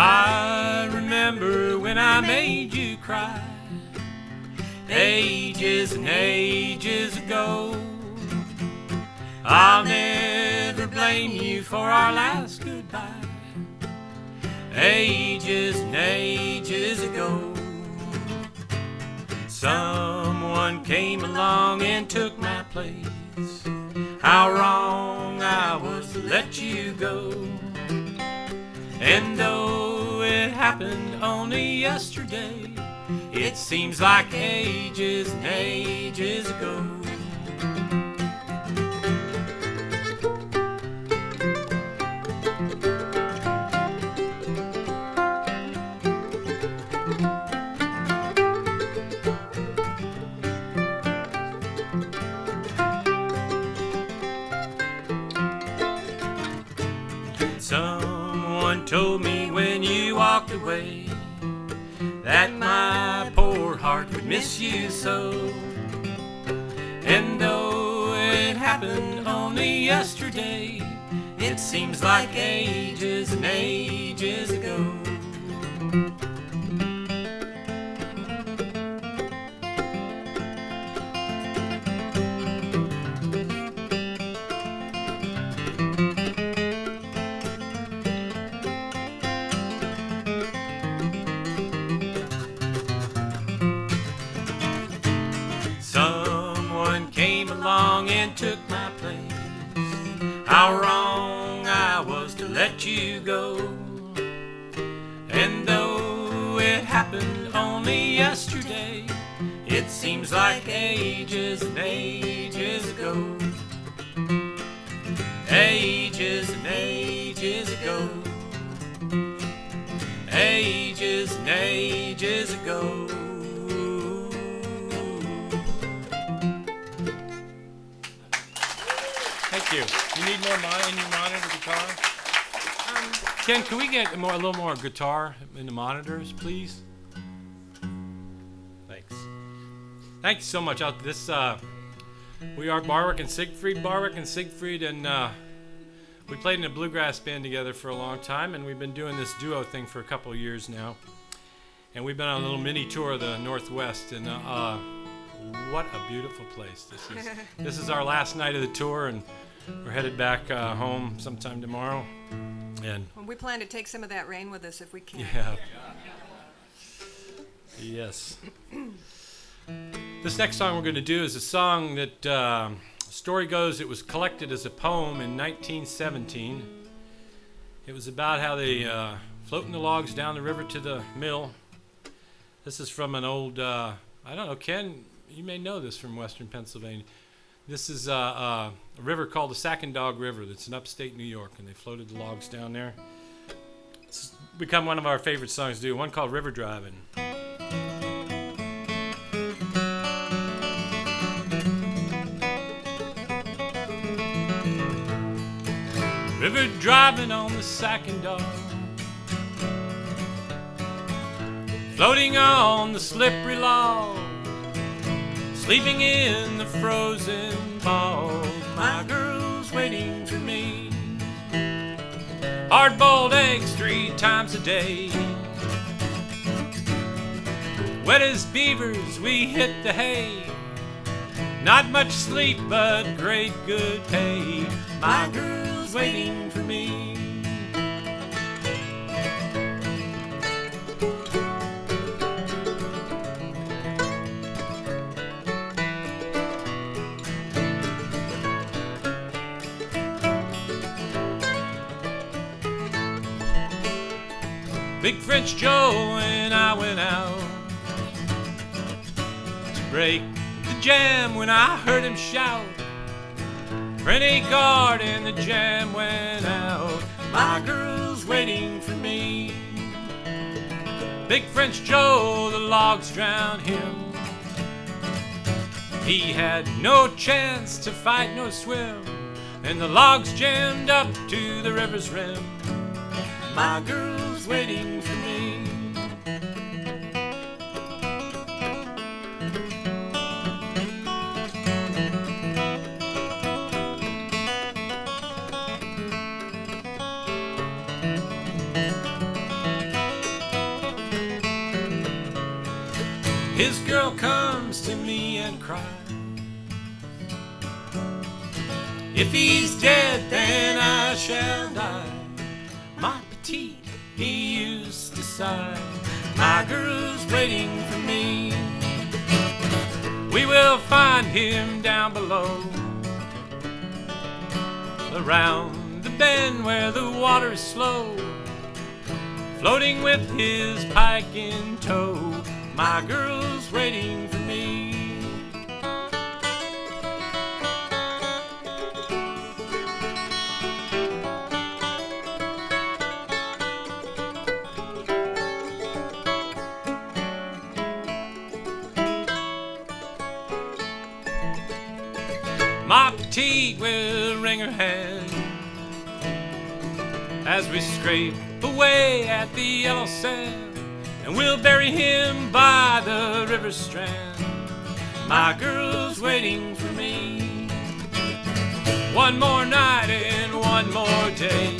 I remember when I made you cry ages and ages ago. I'll never blame you for our last goodbye ages and ages ago. Someone came along and took my place. How wrong I was to let you go. And though it happened only yesterday, it seems like ages and ages ago. Someone told me when you walked away that my poor heart would miss you so. And though it happened only yesterday, it seems like ages and ages ago. And took my place. How wrong I was to let you go. And though it happened only yesterday, it seems like ages and ages ago. Ages and ages ago. Ages and ages ago. Thank you. You need more in your monitor guitar? Ken, can we get a little more guitar in the monitors, please? Thanks. Thank you so much. We are Barwick and Siegfried, and we played in a bluegrass band together for a long time, and we've been doing this duo thing for a couple of years now. And we've been on a little mini tour of the Northwest, and what a beautiful place this is our last night of the tour, and we're headed back home sometime tomorrow. And well, we plan to take some of that rain with us if we can. Yeah. Yes. This next song we're going to do is a song that story goes it was collected as a poem in 1917. It was about how they floating the logs down the river to the mill. This is from an old I don't know, Ken, you may know this from western Pennsylvania. This is a river called the Sackandog River that's in upstate New York, and they floated the logs down there. It's become one of our favorite songs to do, one called River Driving. River driving on the Sackandog, floating on the slippery log, sleeping in the frozen bog. My girl's waiting for me. Hard-boiled eggs 3 times a day. Wet as beavers, we hit the hay. Not much sleep, but great good pay. My girl's waiting for me. Big French Joe and I went out to break the jam when I heard him shout. Renegade and the jam went out. My girl's waiting for me. Big French Joe, the logs drowned him. He had no chance to fight nor swim. and the logs jammed up to the river's rim. My girl's waiting for me. His girl comes to me and cries, if he's dead, then I shall die. My petite, he used to sigh, my girl's waiting for me. We will find him down below, around the bend where the water's slow, floating with his pike in tow. My girl's waiting for me. My petite will wring her hand as we scrape away at the yellow sand, and we'll bury him by the river strand. My girl's waiting for me. One more night and one more day,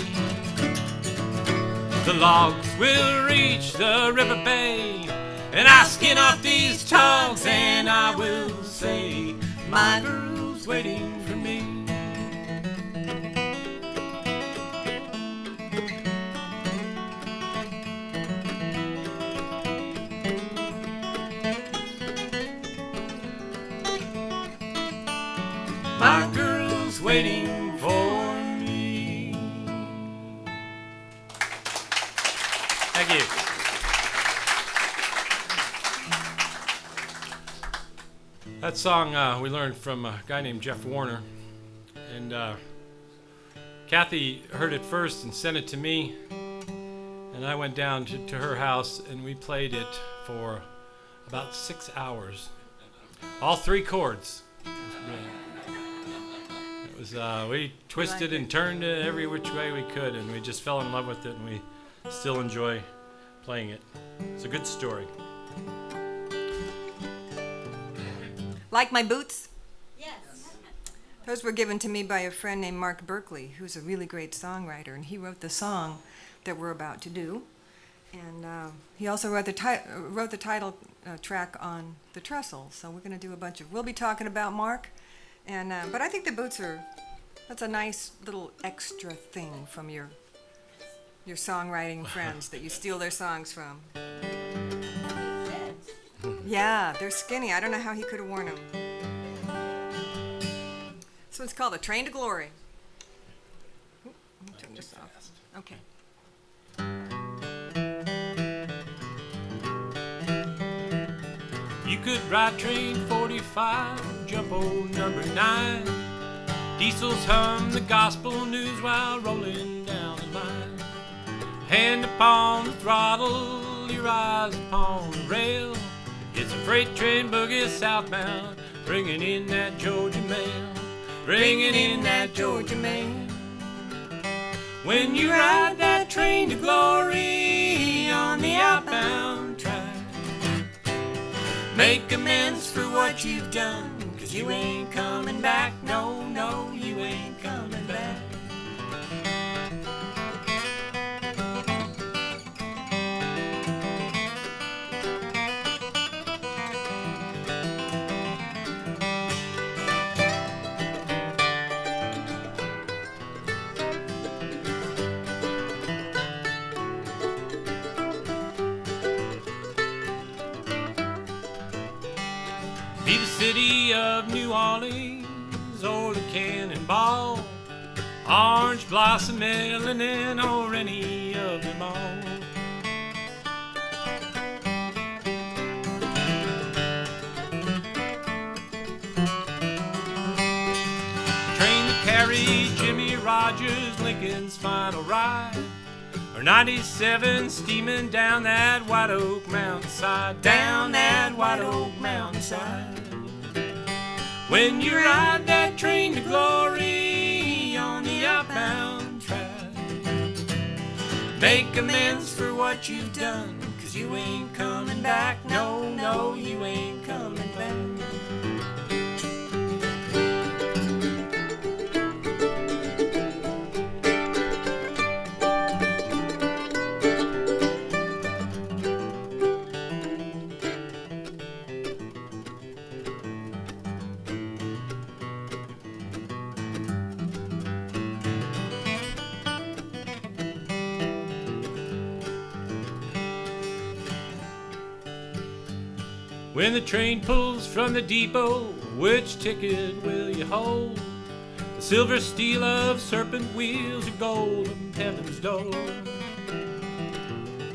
the logs will reach the river bay, and I skin off these togs and I will say, my girl's waiting for me. My girl's waiting for me. Thank you. That song we learned from a guy named Jeff Warner. And Kathy heard it first and sent it to me. And I went down to her house and we played it for about 6 hours. All 3 chords. We twisted and turned it every which way we could, and we just fell in love with it, and we still enjoy playing it. It's a good story. Like my boots? Yes. Those were given to me by a friend named Mark Berkeley, who's a really great songwriter, and he wrote the song that we're about to do. And he also wrote the title track on the trestle, so we're going to do a bunch of... We'll be talking about Mark. And but I think the boots that's a nice little extra thing from your songwriting friends that you steal their songs from. Yeah, they're skinny. I don't know how he could have worn them. This one's called A Train to Glory. Ooh, let me turn this off. Okay. You could ride train 45, jump old number 9. Diesels hum the gospel news while rolling down the line. Hand upon the throttle, your eyes upon the rail. It's a freight train boogie southbound, bringing in that Georgia mail, bringing in that Georgia mail. When you ride that train to glory on the outbound track, make amends for what you've done, 'cause you ain't coming back. No, no, you ain't coming back. Be the city of New Orleans or the Cannonball, Orange Blossom, Melanin, or any of them all. Train that carried Jimmy Rogers, Lincoln's final ride, or 97 steaming down that White Oak mountainside, down that White Oak mountainside. When you ride that train to glory Make amends for what you've done, 'cause you ain't coming back. No, no, you ain't coming back. When the train pulls from the depot, which ticket will you hold? The silver steel of serpent wheels or gold of heaven's door?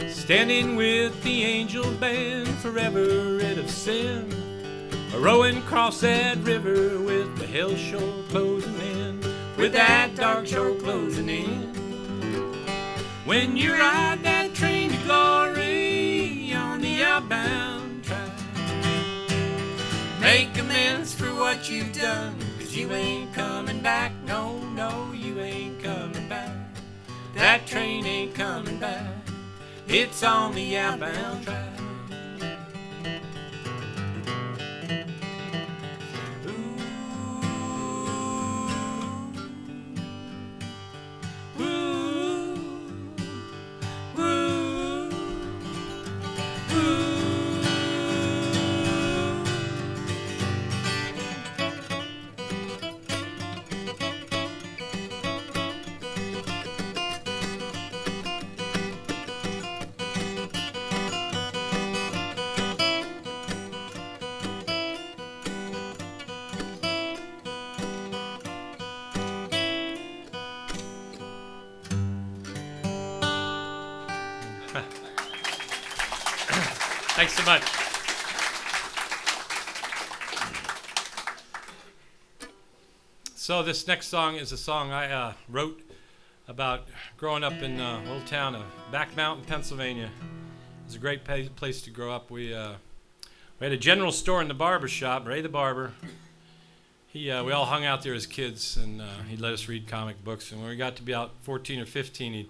Standing with the angel band, forever rid of sin, or rowing across that river with the hell shore closing in, with that dark shore closing in. When you ride that train to glory on the outbound track, make amends for what you've done, 'cause you ain't coming back. No, no, you ain't coming back. That train ain't coming back. It's on the outbound track. Thanks so much. So this next song is a song I wrote about growing up in a little town of Back Mountain, Pennsylvania. It was a great place to grow up. We had a general store in the barber shop, Ray the Barber. We all hung out there as kids, and he'd let us read comic books. And when we got to be out 14 or 15, he'd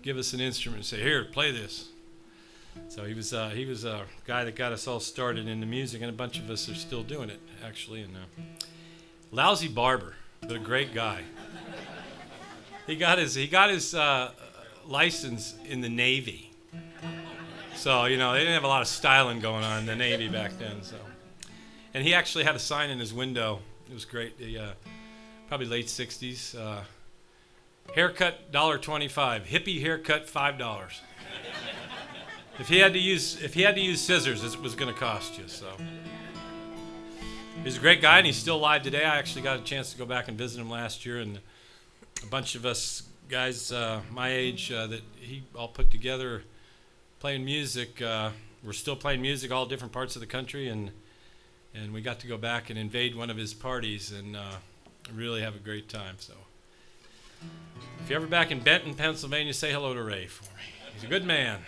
give us an instrument and say, "Here, play this." So he was a guy that got us all started in the music, and a bunch of us are still doing it, actually. And lousy barber, but a great guy. He got his license in the Navy. So they didn't have a lot of styling going on in the Navy back then. So, and he actually had a sign in his window. It was great. Probably late '60s. Haircut $1.25. Hippie haircut $5. If he had to use scissors, it was going to cost you. So he's a great guy, and he's still alive today. I actually got a chance to go back and visit him last year, and a bunch of us guys my age that he all put together playing music. We're still playing music all different parts of the country, and we got to go back and invade one of his parties and really have a great time. So if you're ever back in Benton, Pennsylvania, say hello to Ray for me. He's a good man.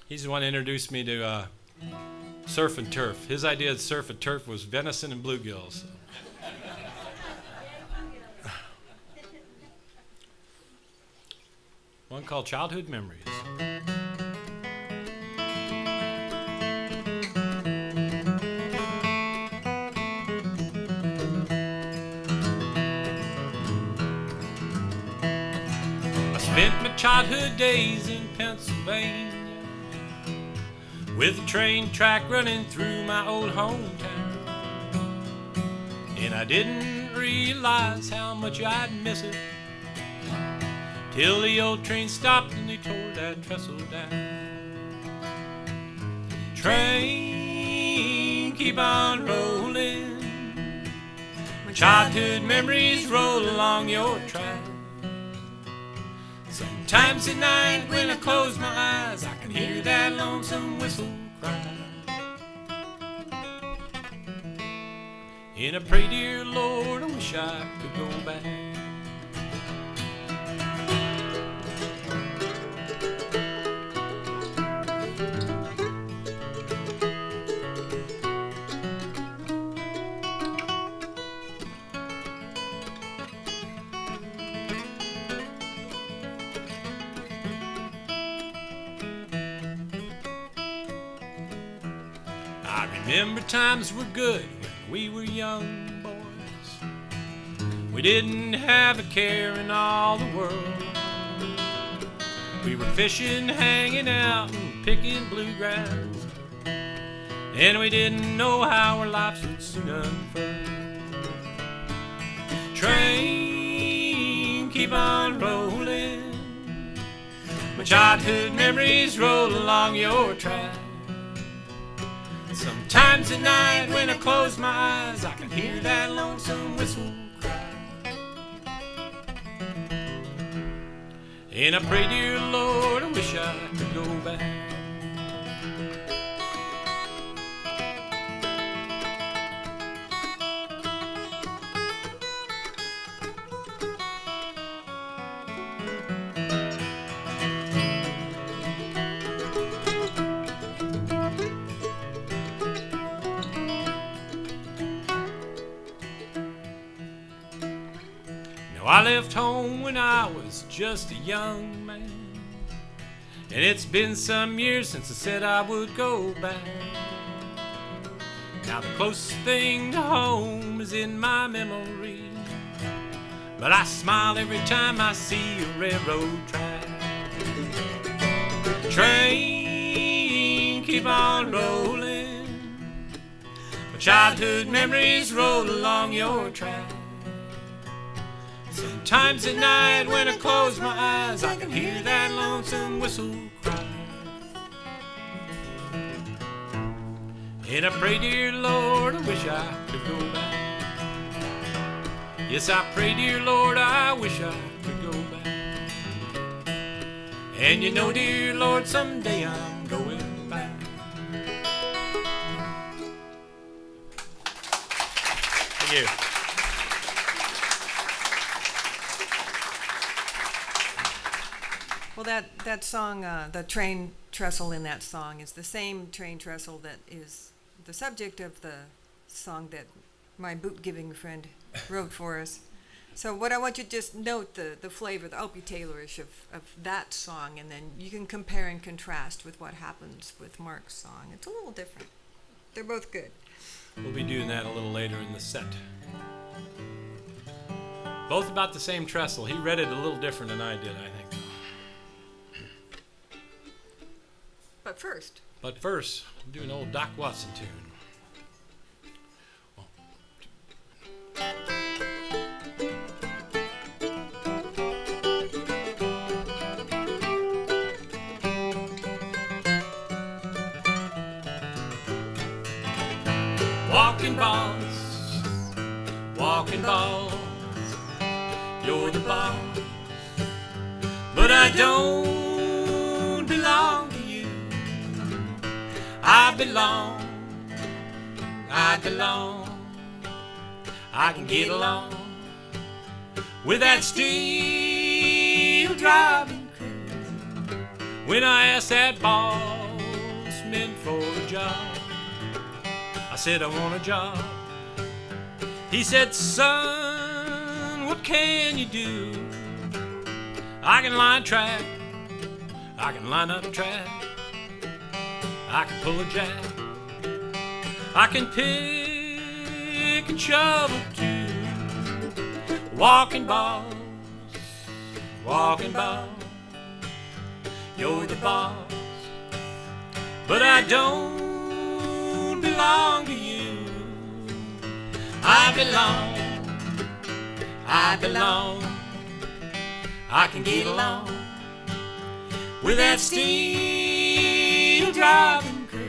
He's the one who introduced me to surf and turf. His idea of surf and turf was venison and bluegills. So. One called Childhood Memories. I spent my childhood days in Pennsylvania, with a train track running through my old hometown. And I didn't realize how much I'd miss it till the old train stopped and they tore that trestle down. Train, keep on rolling. My childhood memories roll along your track. Sometimes at night when I close my eyes, I can hear that lonesome whistle cry. And I pray, dear Lord, I wish I could go back. Remember times were good when we were young boys. We didn't have a care in all the world. We were fishing, hanging out, and picking bluegrass. And we didn't know how our lives would soon unfurl. Train, keep on rolling. My childhood memories roll along your track. Sometimes at night when I close my eyes, I can hear that lonesome whistle cry. And I pray, dear Lord, I wish I could go back. I left home when I was just a young man, and it's been some years since I said I would go back. Now the closest thing to home is in my memory, but I smile every time I see a railroad track. Train, keep on rolling. My childhood memories roll along your track. Sometimes at night when I close my eyes, I can hear that lonesome whistle cry. And I pray, dear Lord, I wish I could go back. Yes, I pray, dear Lord, I wish I could go back. And you know, dear Lord, someday I'm going back. Thank you. Well, that song, the train trestle in that song is the same train trestle that is the subject of the song that my boot-giving friend wrote for us. So what I want you to just note the flavor, the Opie Taylorish of that song, and then you can compare and contrast with what happens with Mark's song. It's a little different. They're both good. We'll be doing that a little later in the set. Both about the same trestle. He read it a little different than I did, I think. But first, I'm doing an old Doc Watson tune. Walking balls, you're the boss, but I don't belong to you. I belong, I can get along with that steel driving crew. When I asked that boss man for a job, I said I want a job. He said, son, what can you do? I can line track, I can line up track, I can pull a jack, I can pick and shovel too. Walking balls, you're the boss, but I don't belong to you. I belong, I can get along with that steel driving crew.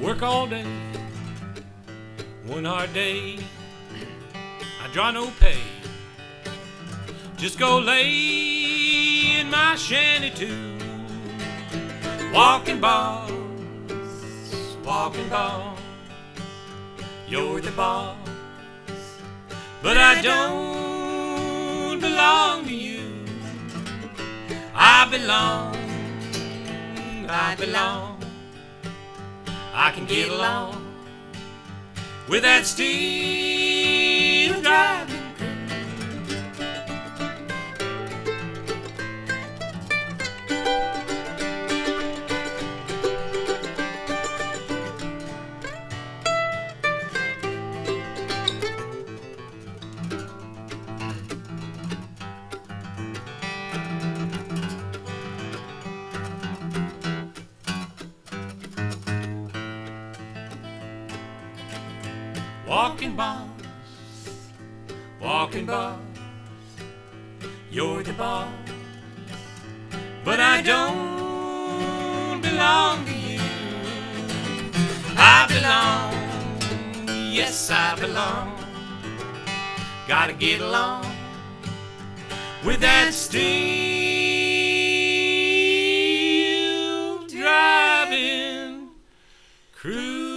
Work all day, one hard day, I draw no pay. Just go lay in my shanty too. Walking balls, you're the boss. But I don't belong to you. I belong. I can get along with that steel driving. Walking boss, you're the boss, but I don't belong to you. I belong, yes I belong. Gotta get along with that steel driving crew.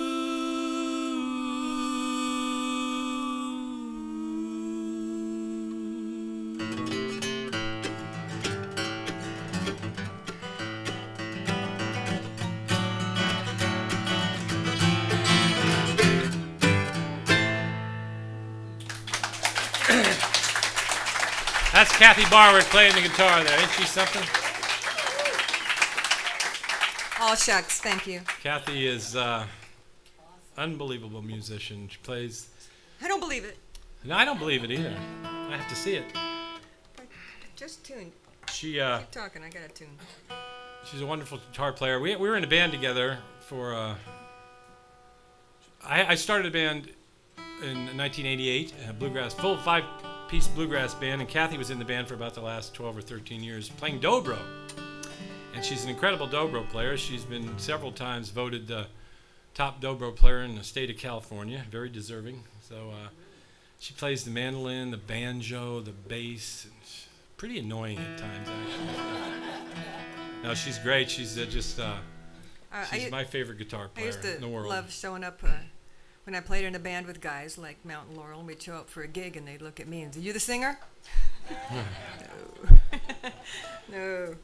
That's Kathy Barwick playing the guitar there. Ain't she something? Oh, shucks. Thank you. Kathy is unbelievable musician. She plays... I don't believe it. No, I don't believe it either. I have to see it. Just tuned. She, Keep talking. I got a tune. She's a wonderful guitar player. We were in a band together for... I started a band in 1988, a bluegrass, full 5-piece bluegrass band, and Kathy was in the band for about the last 12 or 13 years playing dobro. And she's an incredible dobro player. She's been several times voted the top dobro player in the state of California, very deserving. So she plays the mandolin, the banjo, the bass. And pretty annoying at times, actually. No, she's great. She's she's my favorite guitar player in the world. I used to love showing up when I played in a band with guys like Mountain Laurel, and we'd show up for a gig, and they'd look at me and say, "You the singer?" No. No.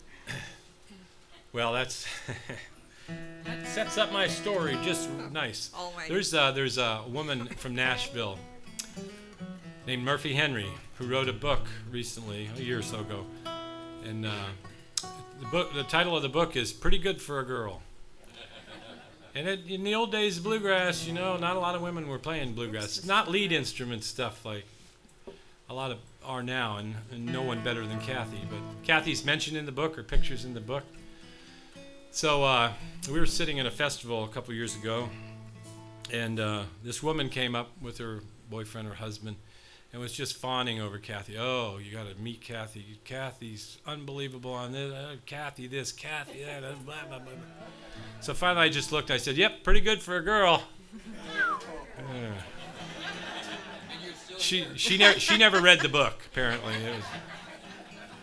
Well, that sets up my story just nice. There's a woman from Nashville named Murphy Henry who wrote a book recently, a year or so ago, and the title of the book is "Pretty Good for a Girl." And in the old days of bluegrass, not a lot of women were playing bluegrass. Not lead instrument stuff like a lot of are now, and no one better than Kathy. But Kathy's mentioned in the book, her picture's in the book. So we were sitting in a festival a couple years ago, and this woman came up with her boyfriend or husband and was just fawning over Kathy. "Oh, you got to meet Kathy. Kathy's unbelievable on this. Kathy this, Kathy that, blah, blah, blah." So finally I just looked. I said, "Yep, pretty good for a girl." She never read the book, apparently.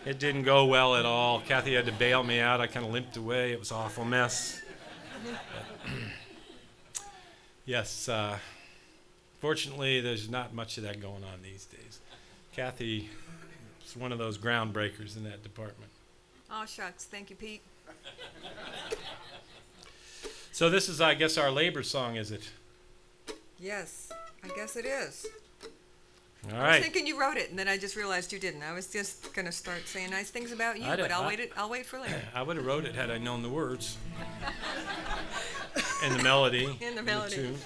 It didn't go well at all. Kathy had to bail me out. I kind of limped away. It was an awful mess. Yes, fortunately, there's not much of that going on these days. Kathy is one of those groundbreakers in that department. Oh, shucks. Thank you, Pete. So this is, I guess, our labor song, is it? Yes, I guess it is. All I right. was thinking you wrote it, and then I just realized you didn't. I was just going to start saying nice things about you, but I'll wait for later. I would have wrote it had I known the words. And the melody. And the melody. Tune.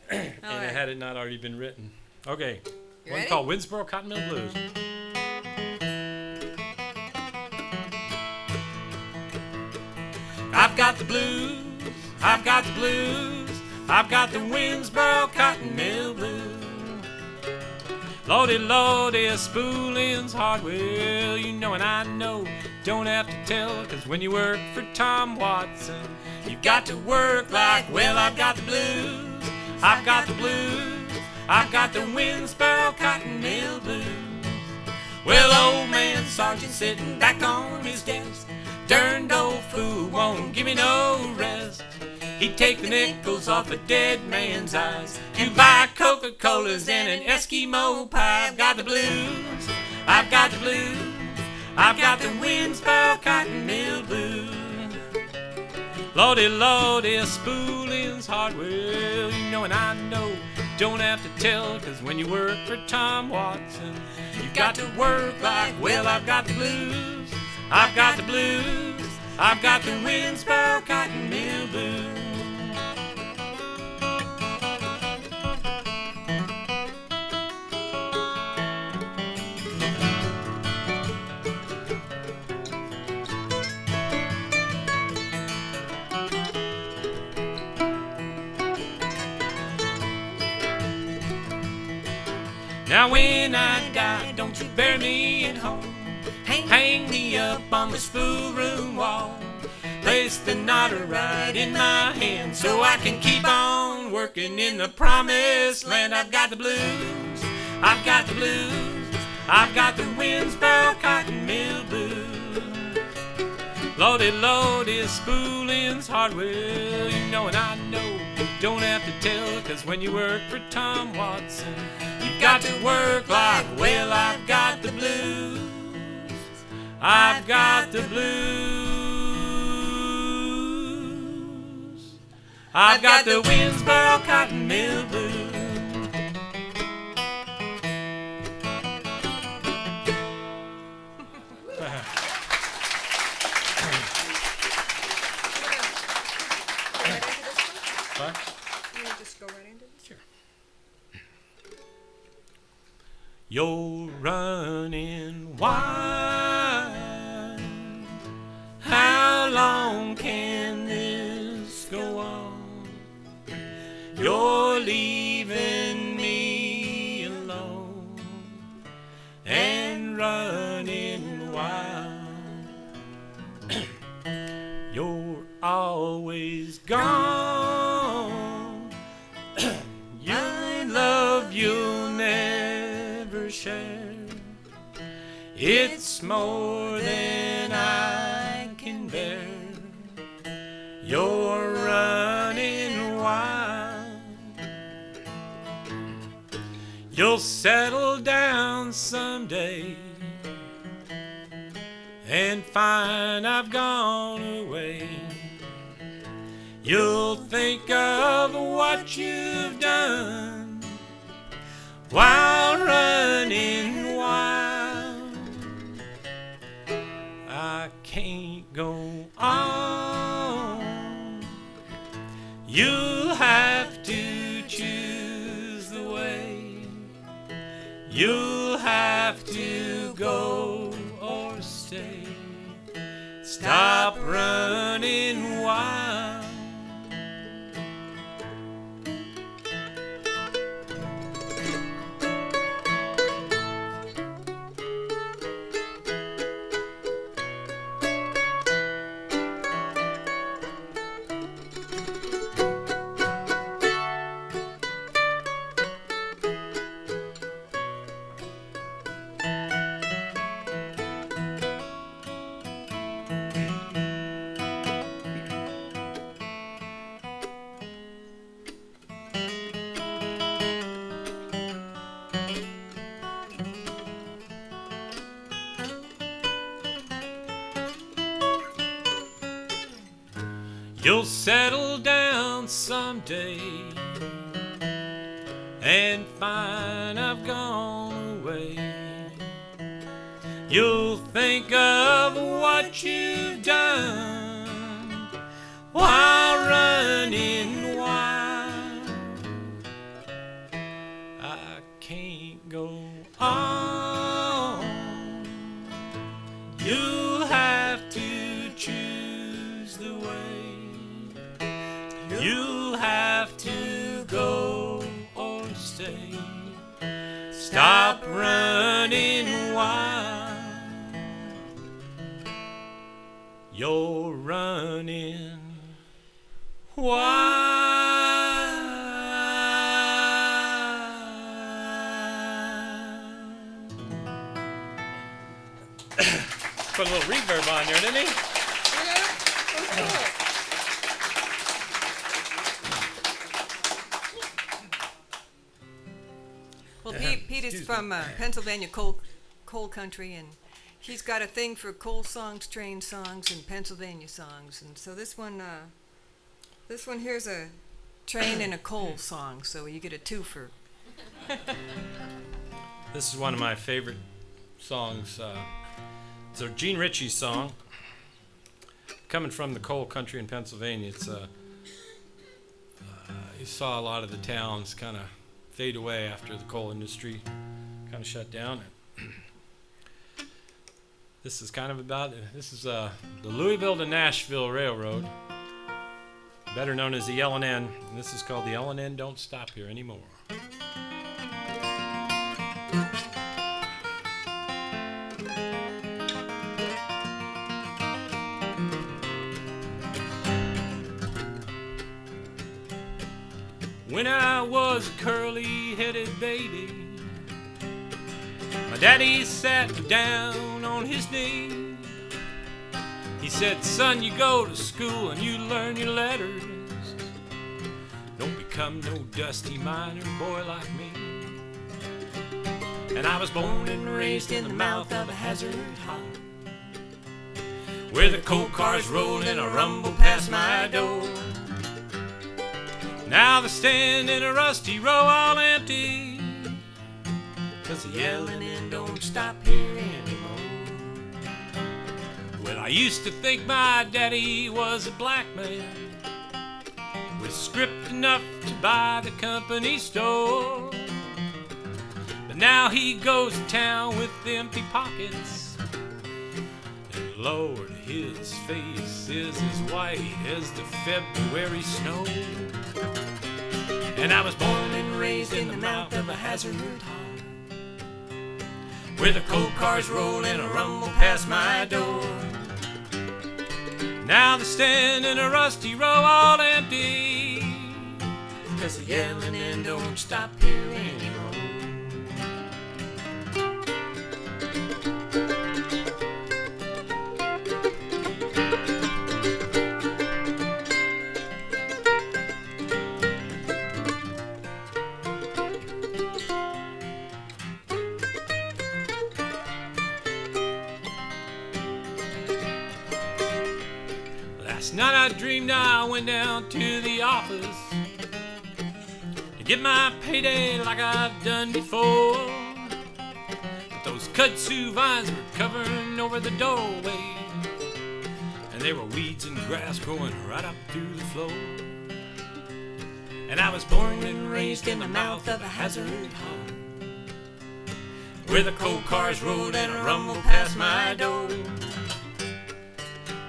And it had it not already been written. Okay. You One ready? called Winsboro Cotton Mill Blues. I've got the blues. I've got the blues. I've got the Winsboro Cotton Mill Blues. Lordy, Lordy, a spooling's hard. Well, you know and I know. Don't have to tell, 'cause when you work for Tom Watson, you've got to work like, well, I've got the blues. I've got the blues. I've got the Winsboro Cotton Mill Blues. Well, old man Sergeant sitting back on his desk, darned old fool won't give me no rest. He'd take the nickels off a dead man's eyes to buy Coca-Colas and an Eskimo pie. I've got the blues, I've got the blues, I've got the Winsboro cotton mill blues. Lordy, Lordy, spooling's hard. Well, you know and I know, don't have to tell, 'cause when you work for Tom Watson, you've got to work like, well, I've got the blues, I've got the blues, I've got the Winsboro cotton mill blues. Now when I die, don't you bury me at home. Hang me up on the spool room wall. Place the knotter right in my hand so I can keep on working in the promised land. I've got the blues, I've got the blues, I've got the Winsboro cotton mill blues. Lordy, Lordy, spooling's hard. Well, you know and I know, don't have to tell, 'cause when you work for Tom Watson, you've got to work like, well, I've got the blues, I've got the blues, I've got the Winsboro cotton mill blues. What? You want to just go right into this? Sure. You're running wild. How long can this go on? You're leaving me alone and running wild. You're always gone. Your love you'll never share. It's more than I can bear. You're running wild. You'll settle down someday and find I've gone away. You'll think of what you've done while running wild. I can't go on. You'll have to choose the way. You'll have to go or stay. Stop running wild. You'll settle down someday and find I've gone away. You'll think of what you've done while running wild. I can't go on. You'll have to choose the way. You'll have to go or stay. Stop running wild. You're running wild. Put a little reverb on there, didn't he? Yeah, that was cool. Pete is Excuse from me. Pennsylvania coal country, and he's got a thing for coal songs, train songs, and Pennsylvania songs. And so this one here's a train and a coal song, so you get a twofer. This is one of my favorite songs. It's a Gene Ritchie song. Coming from the coal country in Pennsylvania, it's you saw a lot of the towns kind of fade away after the coal industry kind of shut down. This is kind of about the Louisville to Nashville Railroad, better known as the L&N, and this is called the L&N Don't Stop Here Anymore. When I was a curly-headed baby, my daddy sat me down on his knee. He said, son, you go to school and you learn your letters. Don't become no dusty miner boy like me. And I was born and raised in the mouth of a hazard hall, where the coal cars roll and a rumble past my door. Now they're standing in a rusty row all empty, 'cause the L&N don't stop here anymore. Well, I used to think my daddy was a black man with script enough to buy the company store. But now he goes to town with empty pockets, and Lord, his face is as white as the February snow. And I was born and raised in the mouth of a hazard hall, where the coal cars roll and a rumble past my door. Now they stand in a rusty row all empty, 'cause the L&N don't stop here anymore. Last night I dreamed I went down to the office to get my payday like I've done before. But those kudzu vines were covering over the doorway, and there were weeds and grass growing right up through the floor. And I was born and raised in the mouth of a hazard hall, where the coal cars rolled and a rumble past my door.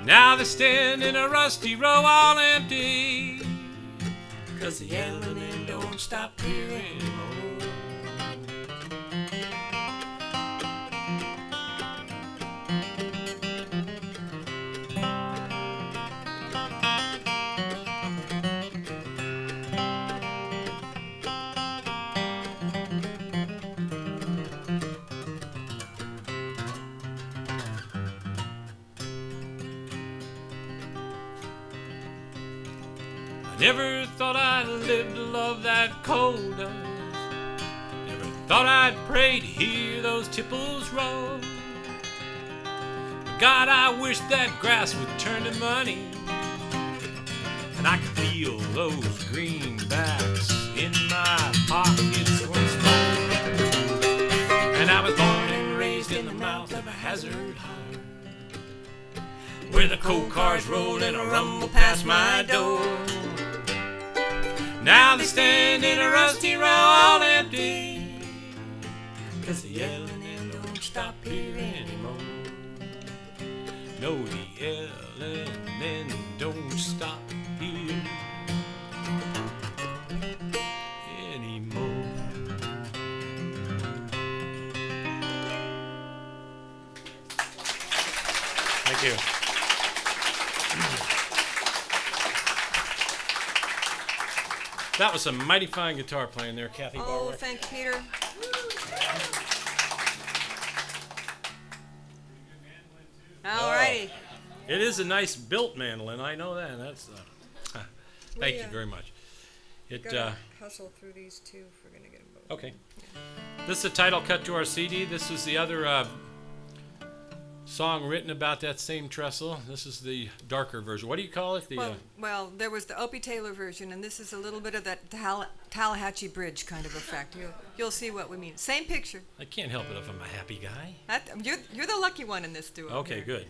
Now they stand in a rusty row all empty, 'cause the L&N don't stop here anymore. Never thought I'd live to love that coal dust. Never thought I'd pray to hear those tipples roll. But God, I wish that grass would turn to money, and I could feel those greenbacks in my pockets once more. And I was born and raised in the mouth of a hazard hall, where the coal cars roll and a rumble past my door. Now they stand in a rusty row all empty, 'cause the L&N don't stop here anymore. No, the L&N don't stop here anymore. Thank you. That was some mighty fine guitar playing there, Kathy Barwick. Oh, thank you, Peter. All righty. It is a nice built mandolin. I know that. That's thank you very much. It Gotta hustle through these two if we're gonna get them both. okay. This is the title cut to our CD. This is the other song written about that same trestle. This is the darker version. What do you call it? Well, there was the Opie Taylor version, and this is a little bit of that Tallahatchie Bridge kind of effect. You'll see what we mean. Same picture. I can't help it if I'm a happy guy. You're the lucky one in this duo. Okay, here. good.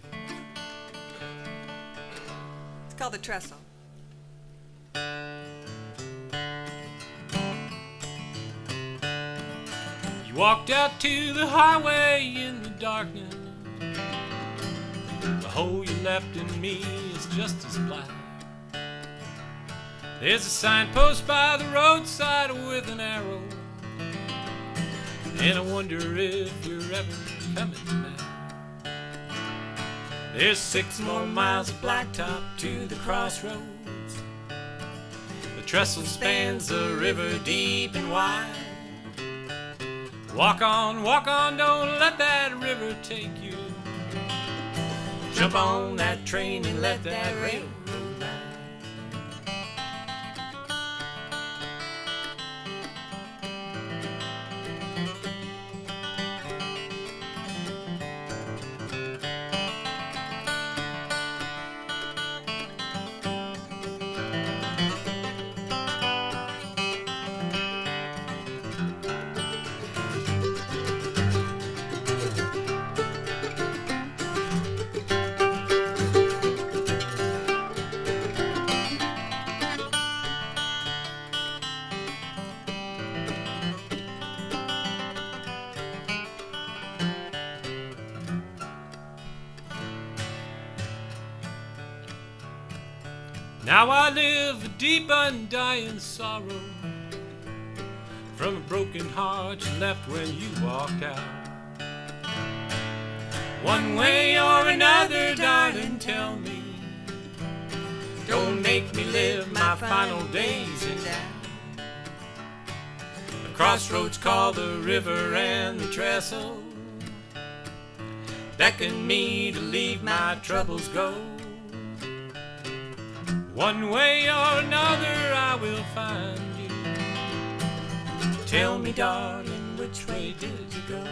It's called the trestle. You walked out to the highway in the darkness. The hole you left in me is just as black. There's a signpost by the roadside with an arrow, and I wonder if you're ever coming back. There's 6 more miles of blacktop to the crossroads. The trestle spans the river deep and wide. Walk on, don't let that river take you. Jump on that train and let that railroad ride. Now I live a deep undying sorrow from a broken heart you left when you walked out. One way or another, darling, tell me. Don't make me live my final days in doubt. The crossroads call the river and the trestle beckon me to leave my troubles go. One way or another I will find you. Tell me, darling, which way did you go?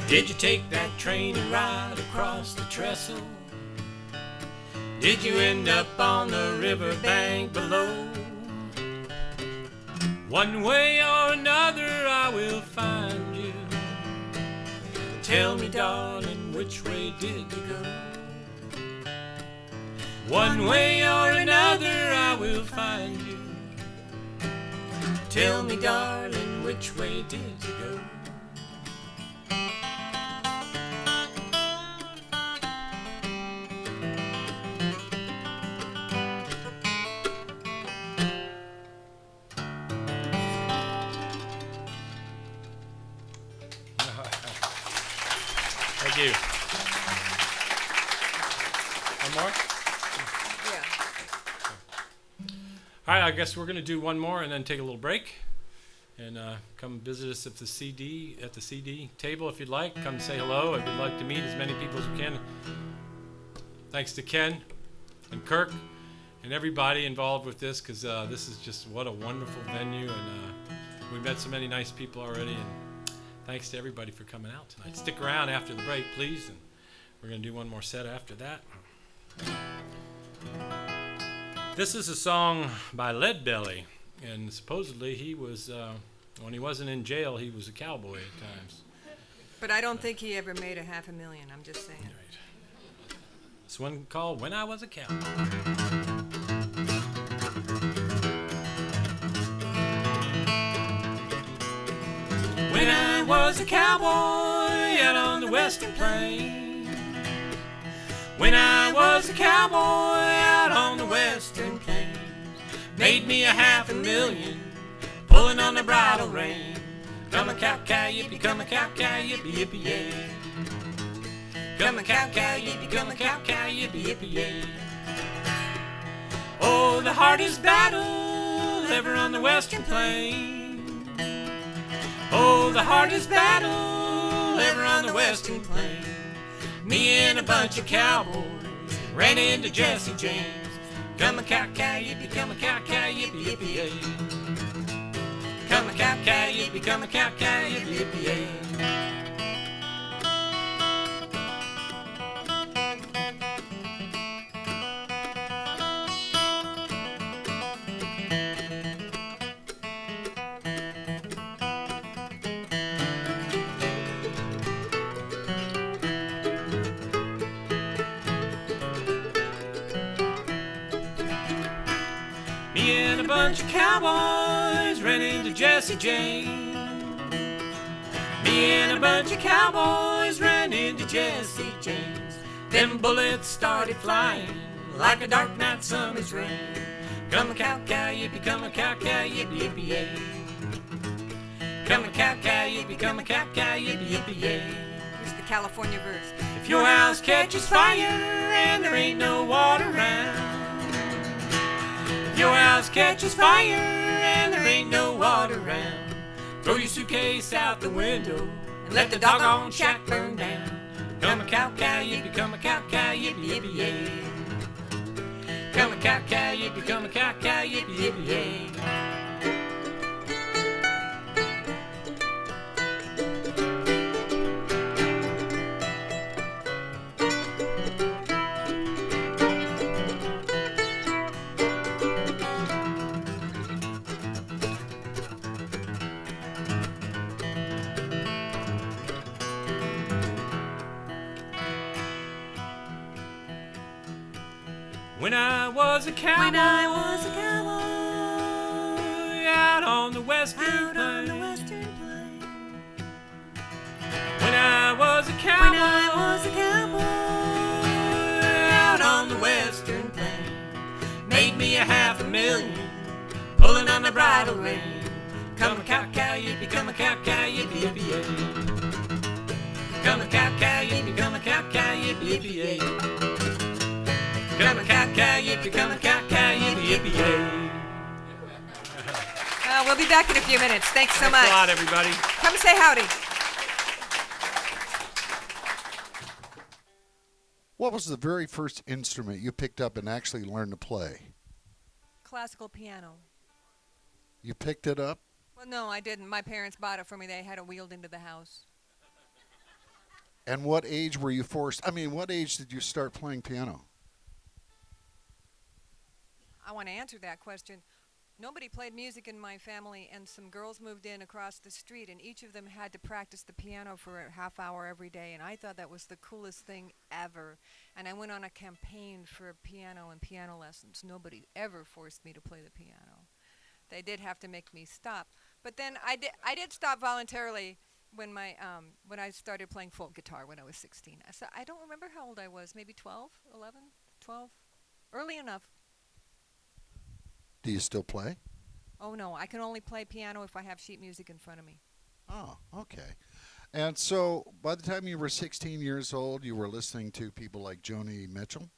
Did you take that train and ride across the trestle? Did you end up on the riverbank below? One way or another I will find you. Tell me, darling, which way did you go? One way or another I will find you. Tell me, darling, which way did you go? Thank you. One more? Yeah. All right, I guess we're going to do one more and then take a little break. And come visit us at the CD table if you'd like. Come say hello. I'd like to meet as many people as we can. Thanks to Ken and Kirk and everybody involved with this, because this is just what a wonderful venue. And we've met so many nice people already. And thanks to everybody for coming out tonight. Stick around after the break, please. And we're going to do one more set after that. This is a song by Leadbelly. And supposedly he was, when he wasn't in jail, he was a cowboy at times. But I don't think he ever made $500,000. I'm just saying. Right. This one called When I Was a Cowboy. When I was a cowboy out on the western plain, When I was a cowboy out on the western plains, made me $500,000 pulling on the bridle rein. Come a cow cow yippee, come a cow cow yippee yippee yay. Come a cow cow yippee, come a cow cow yippee yippee yay. Oh, the hardest battle ever on the western plain. Oh, the hardest battle ever on the western plain. Me and a bunch of cowboys ran into Jesse James. Come a cow cow yippee, come a cow cow yippee yippee yay. Come a cow cow yippee, come a cow cow yippee yippee yay. Me and a bunch of cowboys ran into Jesse James. Me and a bunch of cowboys ran into Jesse James. Them bullets started flying like a dark night summer's rain. Come a cow cow yippee, come a cow cow yippee yippee yay. Come a cow cow yippee, come a cow cow yippee yippee yay. Here's the California verse. If your house catches fire and there ain't no water around, if your house catches fire and there ain't no water around, throw your suitcase out the window and let the doggone shack burn down. Come a cow cow yippee, come a cow cow yippee yippee yay. Come a cow cow yippee, come a cow cow yippee yippee yay. When I was a cowboy, out on the western plain. When I was a cowboy, out on the western plain, made me $500,000 pulling on the bridle rein. Come a cow cow yippee, come a cow cow yippee yippee yay. Come a cow cow yippee, come a cow cow yippee yippee yay. Come a cow cow yippee, come a cow cow yippee yippee yay. We'll be back in a few minutes. Thanks so much. Thanks a lot, everybody. Come say howdy. What was the very first instrument you picked up and actually learned to play? Classical piano. You picked it up? Well, no, I didn't. My parents bought it for me. They had it wheeled into the house. And what age were you forced? I mean, what age did you start playing piano? I want to answer that question. Nobody played music in my family, and some girls moved in across the street, and each of them had to practice the piano for a half hour every day, and I thought that was the coolest thing ever. And I went on a campaign for piano and piano lessons. Nobody ever forced me to play the piano. They did have to make me stop. But then I did stop voluntarily when I started playing folk guitar when I was 16. So I don't remember how old I was, maybe 12, 11, 12, early enough. Do you still play? Oh, no, I can only play piano if I have sheet music in front of me. Oh, okay. And so by the time you were 16 years old, you were listening to people like Joni Mitchell?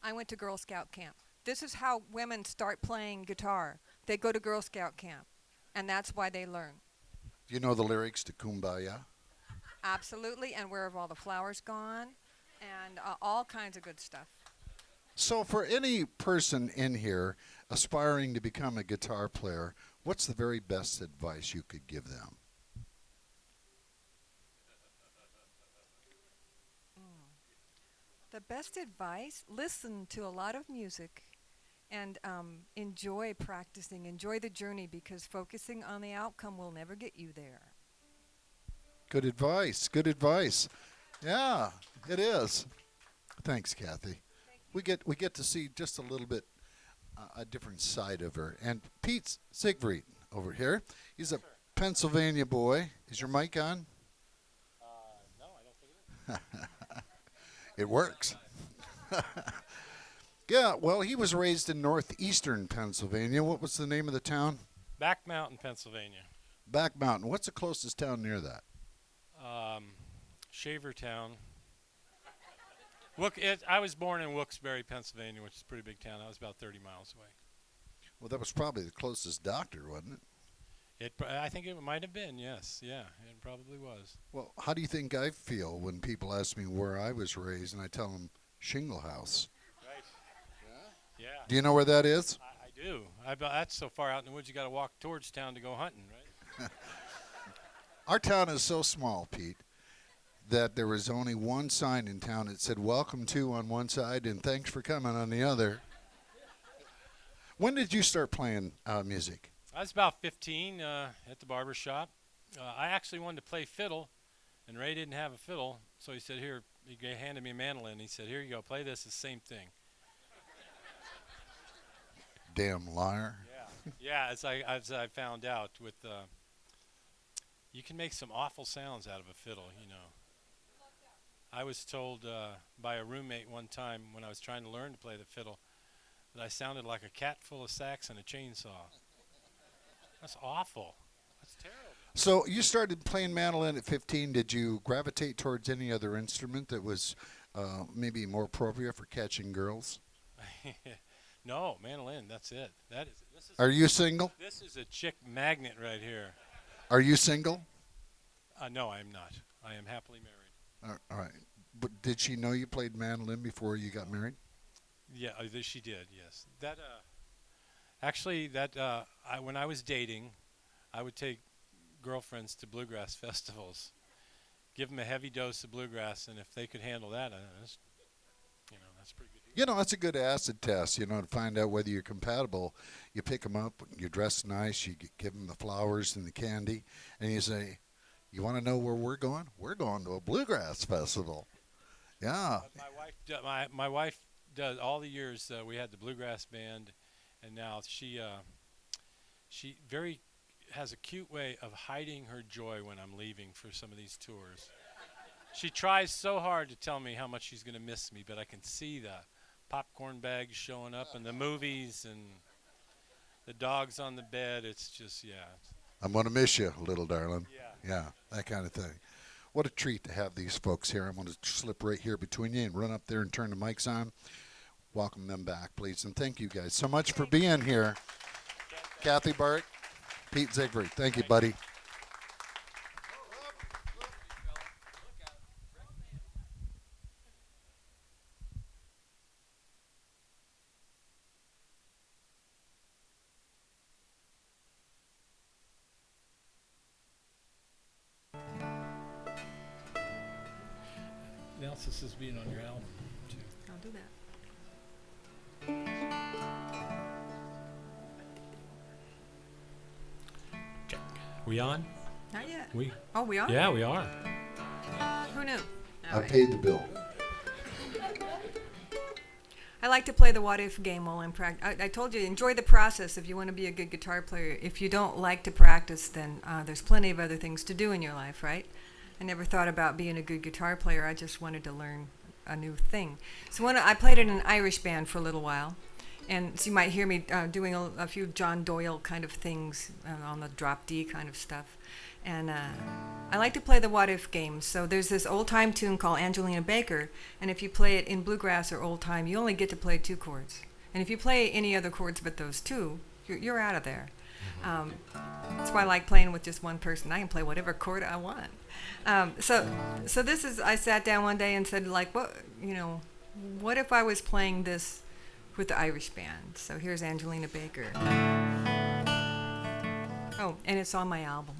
I went to Girl Scout camp. This is how women start playing guitar. They go to Girl Scout camp, and that's why they learn. Do you know the lyrics to Kumbaya? Absolutely, and Where Have All the Flowers Gone, and all kinds of good stuff. So for any person in here aspiring to become a guitar player, what's the very best advice you could give them? The best advice, listen to a lot of music and enjoy practicing, enjoy the journey, because focusing on the outcome will never get you there. Good advice. Good advice. Yeah, it is. Thanks, Kathy. We get to see just a little bit a different side of her. And Pete Siegfried over here, he's a Pennsylvania boy. Is your mic on? No, I don't think it is. It works. Yeah, well, he was raised in northeastern Pennsylvania. What was the name of the town? Back Mountain, Pennsylvania. Back Mountain. What's the closest town near that? Shavertown. I was born in Wilkes-Barre, Pennsylvania, which is a pretty big town. I was about 30 miles away. Well, that was probably the closest doctor, wasn't it? I think it might have been, yes. Yeah, it probably was. Well, how do you think I feel when people ask me where I was raised and I tell them Shingle House? Right. Yeah. Do you know where that is? I do. That's so far out in the woods you got to walk towards town to go hunting, right? Our town is so small, Pete, that there was only one sign in town that said "Welcome to" on one side and "Thanks for coming" on the other. When did you start playing music? I was about 15 at the barber shop. I actually wanted to play fiddle, and Ray didn't have a fiddle, so he said, "Here," he handed me a mandolin. He said, "Here you go, play this. It's the same thing." Damn liar. Yeah. As I found out with, you can make some awful sounds out of a fiddle, you know. I was told by a roommate one time when I was trying to learn to play the fiddle that I sounded like a cat full of sacks and a chainsaw. That's awful. That's terrible. So you started playing mandolin at 15. Did you gravitate towards any other instrument that was maybe more appropriate for catching girls? No, mandolin, that's it. Are you single? This is a chick magnet right here. Are you single? No, I am not. I am happily married. All right. But did she know you played mandolin before you got married? Yeah, she did, yes. When I was dating, I would take girlfriends to bluegrass festivals, give them a heavy dose of bluegrass, and if they could handle that, that's pretty good. You know, that's a good acid test, to find out whether you're compatible. You pick them up, you dress nice, you give them the flowers and the candy, and you say, "You want to know where we're going? We're going to a bluegrass festival." Yeah. My wife does all the years we had the bluegrass band, and now she has a cute way of hiding her joy when I'm leaving for some of these tours. She tries so hard to tell me how much she's going to miss me, but I can see the popcorn bags showing up in the movies and the dogs on the bed. It's just, yeah. I'm going to miss you, little darling. Yeah. Yeah, that kind of thing. What a treat to have these folks here. I'm going to slip right here between you and run up there and turn the mics on. Welcome them back, please. And thank you guys so much for being here. Kathy Barwick, Pete Siegfried. Thank you, buddy. This is being on your album, too. I'll do that. Okay. We on? Not yet. We are? Yeah, we are. Who knew? I paid the bill. I like to play the what if game while I'm practicing. I told you, enjoy the process if you want to be a good guitar player. If you don't like to practice, then there's plenty of other things to do in your life, right? I never thought about being a good guitar player. I just wanted to learn a new thing. So I played in an Irish band for a little while. And so you might hear me doing a few John Doyle kind of things on the drop D kind of stuff. And I like to play the what if games. So there's this old time tune called Angelina Baker. And if you play it in bluegrass or old time, you only get to play 2 chords. And if you play any other chords but those 2, you're out of there. That's why I like playing with just one person. I can play whatever chord I want. So this is, I sat down one day and said, like, what if I was playing this with the Irish band? So here's Angelina Baker. Oh, and it's on my album.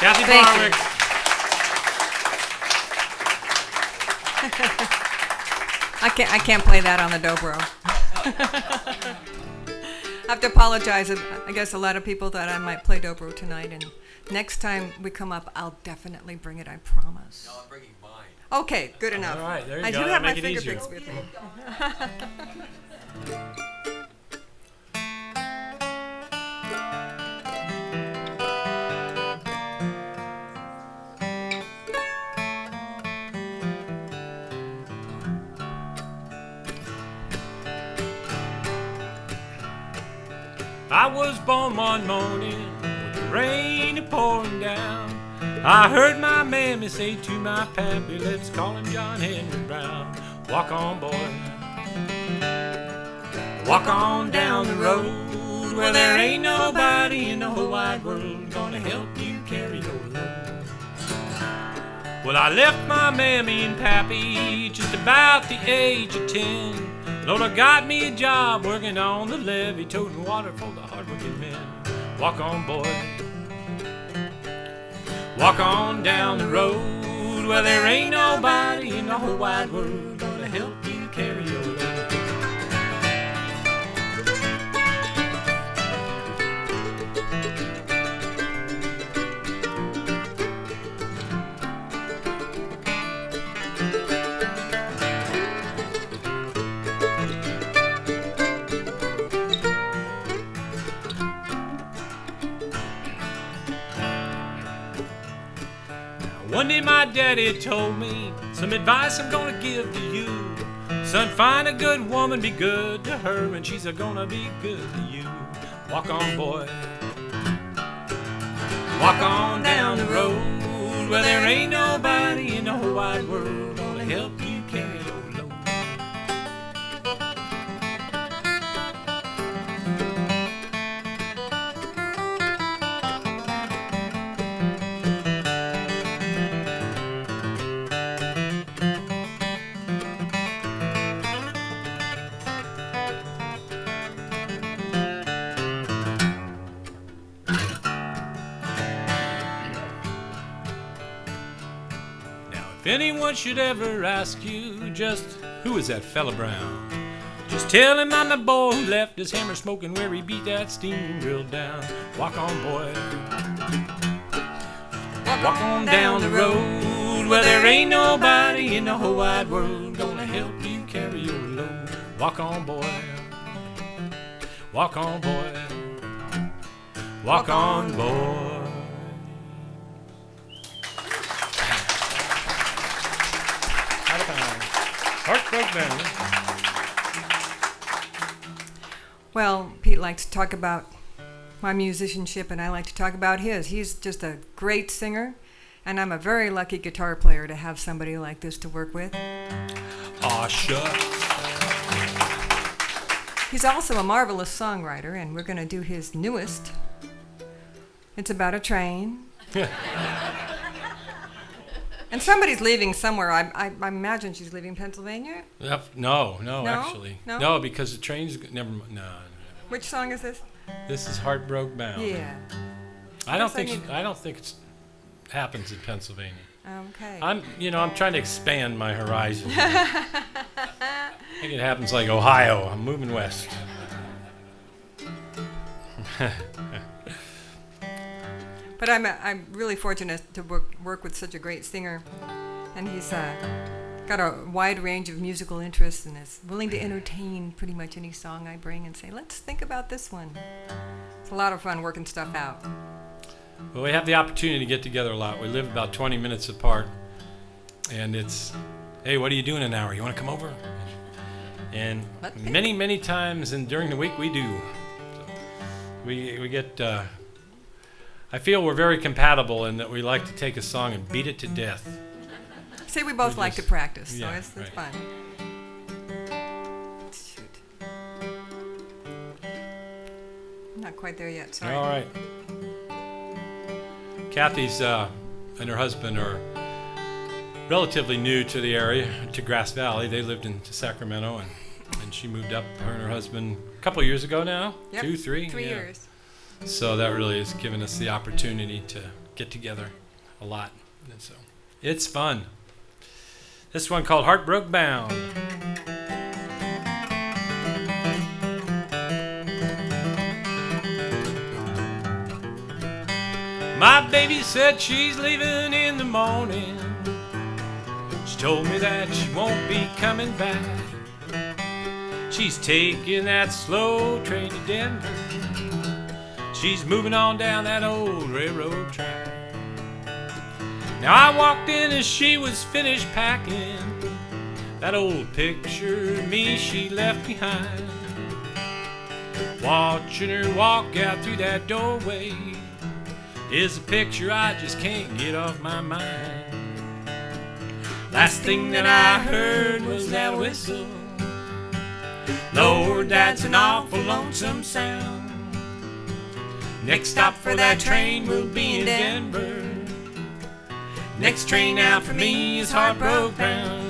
Kathy Thank Barwick. I can't play that on the dobro. I have to apologize. I guess a lot of people thought I might play dobro tonight, and next time we come up, I'll definitely bring it. I promise. No, I'm bringing mine. Okay, good enough. All right, there you I go. do have my Make it finger easier. picks with me. I was born one morning with the rain pouring down. I heard my mammy say to my pappy, let's call him John Henry Brown. Walk on, boy. Walk on down the road where there ain't nobody in the whole wide world gonna help you carry your load. Well, I left my mammy and pappy just about the age of 10. Lord, I got me a job working on the levee, toting water for the hard-working men. Walk on, boy. Walk on down the road where there ain't nobody in the whole wide world gonna help you carry your load. One day my daddy told me some advice I'm gonna give to you. Son, find a good woman, be good to her, and she's gonna be good to you. Walk on, boy. Walk on down the road where there ain't nobody in the whole wide world gonna help you carry your load. If anyone should ever ask you just who is that fella Brown, just tell him I'm the boy who left his hammer smoking where he beat that steam drill down. Walk on, boy. Walk on down the road where there ain't nobody in the whole wide world gonna help you carry your load. Walk on, boy. Walk on, boy. Walk on, boy. Heartbreak Band. Well, Pete likes to talk about my musicianship, and I like to talk about his. He's just a great singer, and I'm a very lucky guitar player to have somebody like this to work with. Aw, shucks. He's also a marvelous songwriter, and we're going to do his newest. It's about a train. And somebody's leaving somewhere. I imagine she's leaving Pennsylvania. No, No? actually. No? No, because the train's never. No. Which song is this? This is Heartbroken Bound. Yeah. I don't guess think. I don't think it happens in Pennsylvania. Okay. I'm trying to expand my horizon. I think it happens like Ohio. I'm moving west. But I'm really fortunate to work with such a great singer, and he's got a wide range of musical interests and is willing to entertain pretty much any song I bring and say, let's think about this one. It's a lot of fun working stuff out. Well, we have the opportunity to get together a lot. We live about 20 minutes apart, and it's, hey, what are you doing in an hour? You want to come over? And many times, and during the week, we do. So we get. I feel we're very compatible in that we like to take a song and beat it to death. See, we both like to practice, so yeah, it's right. fun. Shoot. Not quite there yet, sorry. All right. Kathy's and her husband are relatively new to the area, to Grass Valley. They lived in Sacramento, and she moved up, her and her husband, a couple years ago now? Yep. 2, 3? 3 Yeah. years. So that really has given us the opportunity to get together a lot. And so it's fun. This one called Heartbroken Bound. My baby said she's leaving in the morning. She told me that she won't be coming back. She's taking that slow train to Denver. She's moving on down that old railroad track. Now I walked in as she was finished packing that old picture of me she left behind. Watching her walk out through that doorway is a picture I just can't get off my mind. Last thing that I heard was that whistle. Lord, that's an awful lonesome sound. Next stop for that train will be in Denver. Next train out for me is Heartbroken Bound.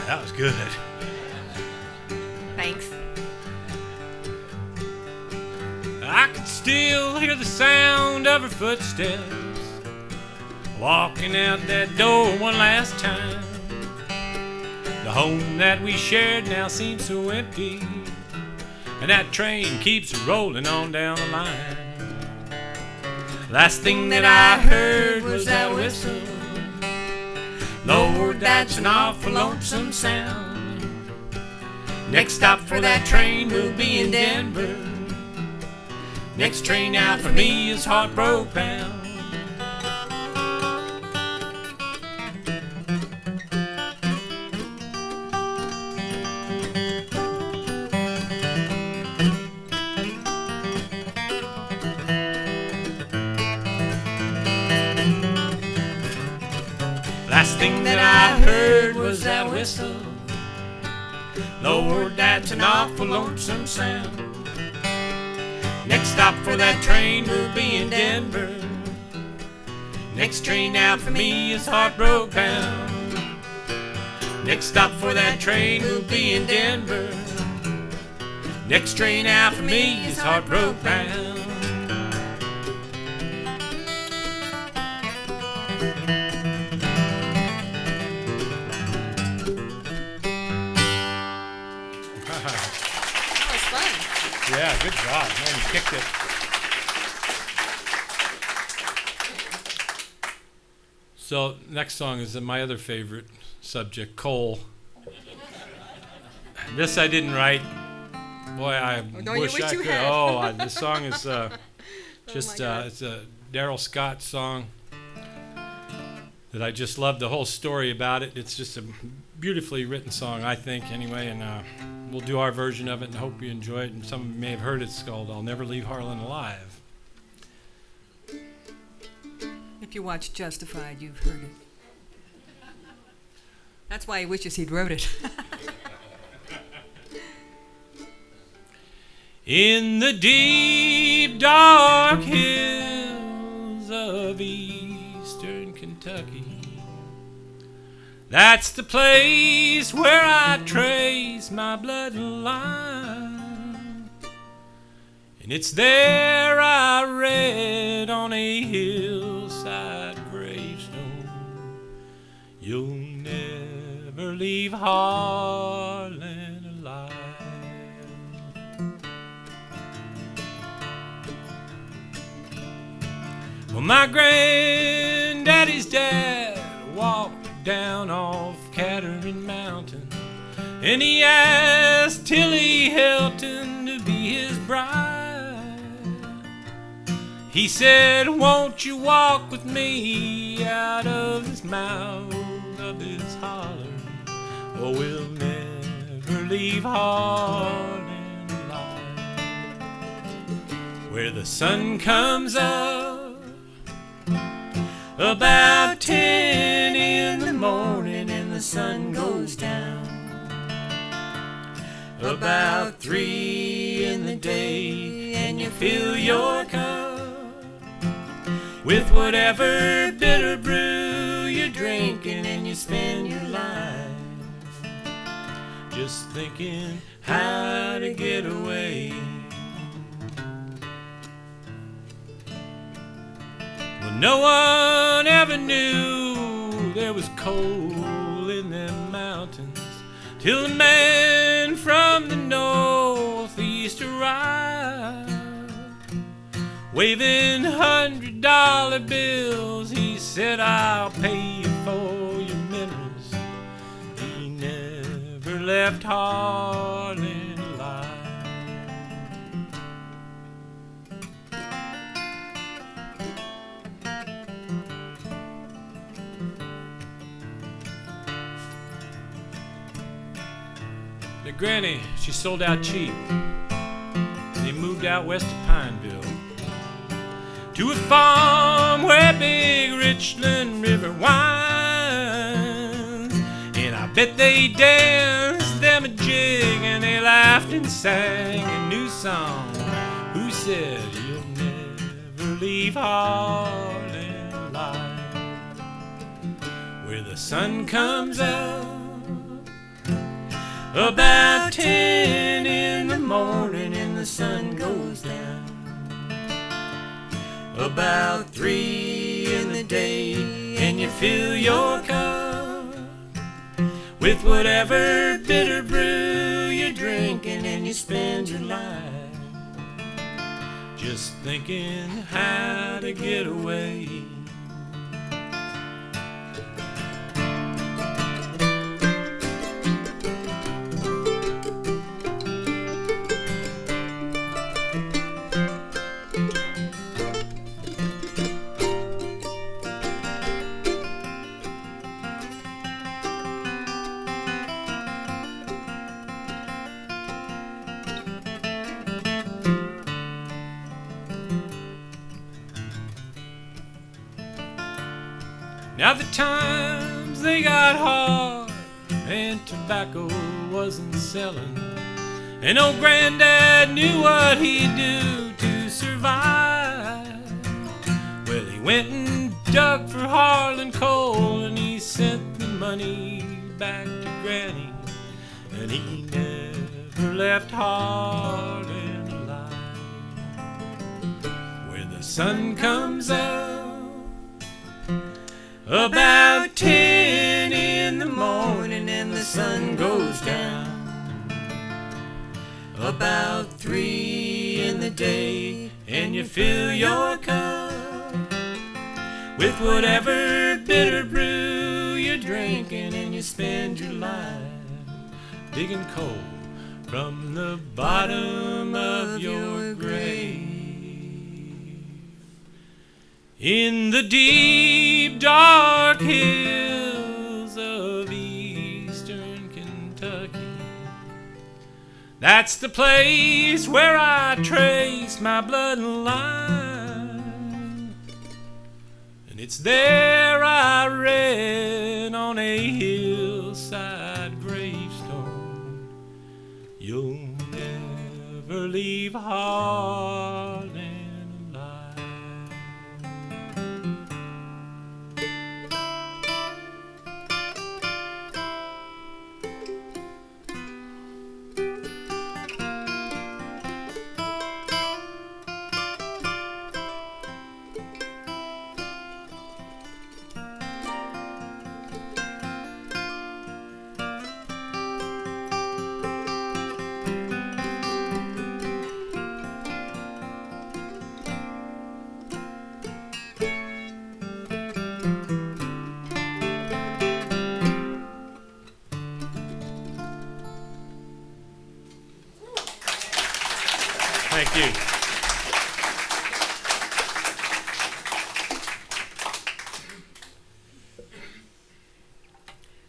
That was good. Thanks. I could still hear the sound of her footsteps walking out that door one last time. The home that we shared now seems so empty, and that train keeps rolling on down the line. Last thing that I heard was that whistle. Lord, that's an awful lonesome sound. Next stop for that train will be in Denver. Next train out for me is Heartbroken Bound. Last thing that I heard was that whistle. Lord, that's an awful lonesome sound. Next stop for that train will be in Denver. Next train out for me is Heartbroken Bound. Next stop for that train will be in Denver. Next train out for me is Heartbroken Bound. Yeah, good job. Man, you kicked it. So, next song is my other favorite subject, coal. This I didn't write. Boy, I wish I could. This song is it's a Daryl Scott song that I just love the whole story about it. It's just a beautifully written song, I think, anyway, and we'll do our version of it and hope you enjoy it. And some of you may have heard it. It's called I'll Never Leave Harlan Alive. If you watch Justified, you've heard it. That's why he wishes he'd wrote it. In the deep, dark hills of eastern Kentucky, that's the place where I trace my bloodline. And it's there I read on a hillside gravestone, you'll never leave Harlan alive. Well, my granddaddy's dad walked down off Catherine Mountain, and he asked Tilly Helton to be his bride. He said, won't you walk with me out of this mouth of this holler, or we'll never leave Harlan alive. where the sun comes up about 10 in the morning and the sun goes down about 3 in the day, and you fill your cup with whatever bitter brew you're drinking, and you spend your life just thinking how to get away. Well, no one ever knew there was coal in them mountains till the man from the northeast arrived, waving $100 bills. He said, I'll pay you for your minerals. He never left Harlan alive. The granny, she sold out cheap. They moved out west of Pineville to a farm where big Richland River winds. And I bet they danced them a jig and they laughed and sang a new song. Who said you'll never leave Harlan alive? Where the sun comes out about 10 in the morning and the sun goes down about 3 in the day, and you fill your cup with whatever bitter brew you're drinking, and you spend your life just thinking how to get away. Now the times they got hard and tobacco wasn't selling, and old granddad knew what he'd do to survive. Well, he went and dug for Harlan coal, and he sent the money back to Granny, and he never left Harlan alive. Where the sun comes up about 10 in the morning and the sun goes down about 3 in the day, and you fill your cup with whatever bitter brew you're drinking, and you spend your life digging coal from the bottom of your grave. In the deep, dark hills of eastern Kentucky, that's the place where I trace my bloodline. And it's there I read on a hillside gravestone, you'll never leave Harlan alive. Thank you.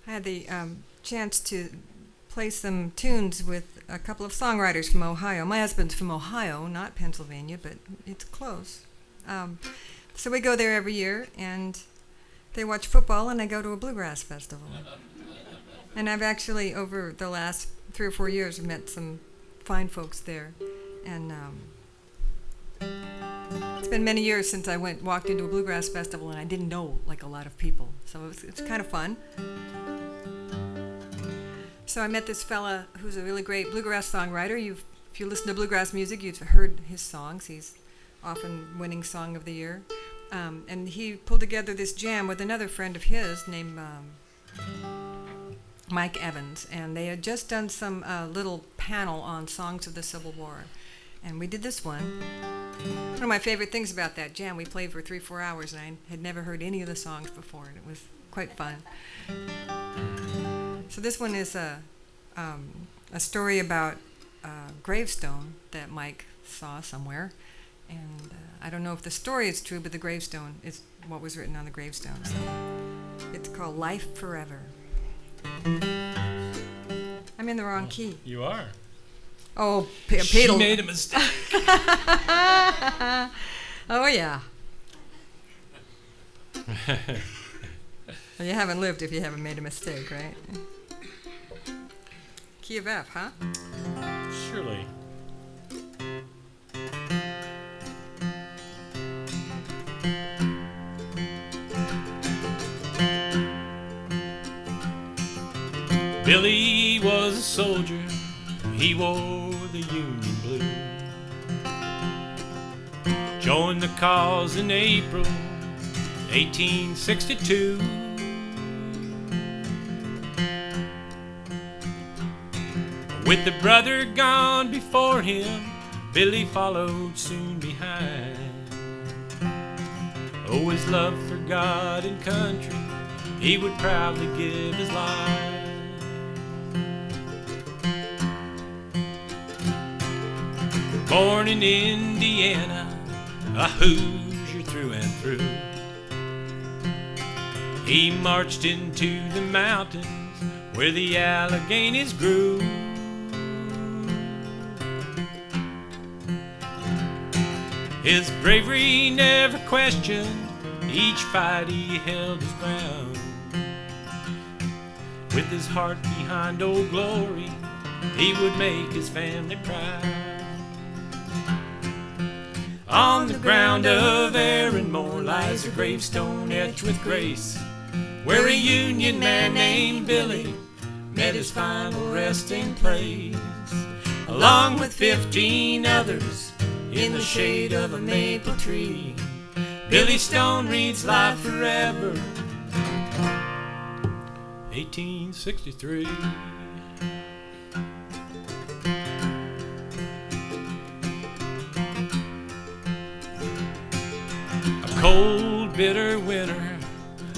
I had the chance to play some tunes with a couple of songwriters from Ohio. My husband's from Ohio, not Pennsylvania, but it's close. So we go there every year, and they watch football, and I go to a bluegrass festival. And I've actually, over the last 3 or 4 years, met some fine folks there. And it's been many years since I walked into a bluegrass festival, and I didn't know like a lot of people. So it's kind of fun. So I met this fella who's a really great bluegrass songwriter. If you listen to bluegrass music, you've heard his songs. He's often winning Song of the Year. And he pulled together this jam with another friend of his named Mike Evans. And they had just done some little panel on songs of the Civil War. And we did this one. One of my favorite things about that jam, we played for 3-4 hours, and I had never heard any of the songs before, and it was quite fun. So this one is a story about a gravestone that Mike saw somewhere. And I don't know if the story is true, but the gravestone is what was written on the gravestone. So it's called Life Forever. I'm in the wrong key. You are. Oh, She made a mistake. Oh, yeah. Well, you haven't lived if you haven't made a mistake, right? Key of F, huh? Surely. Billy was a soldier. He wore the Union blue. Joined the cause in April 1862. With the brother gone before him, Billy followed soon behind. Oh, his love for God and country, he would proudly give his life. Born in Indiana, a Hoosier through and through, he marched into the mountains where the Alleghenies grew. His bravery never questioned, each fight he held his ground. With his heart behind Old Glory, he would make his family proud. On the ground of Erinmore lies a gravestone etched with grace, where a Union man named Billy met his final resting place, along with 15 others in the shade of a maple tree. Billy Stone reads Life Forever, 1863. A cold, bitter winter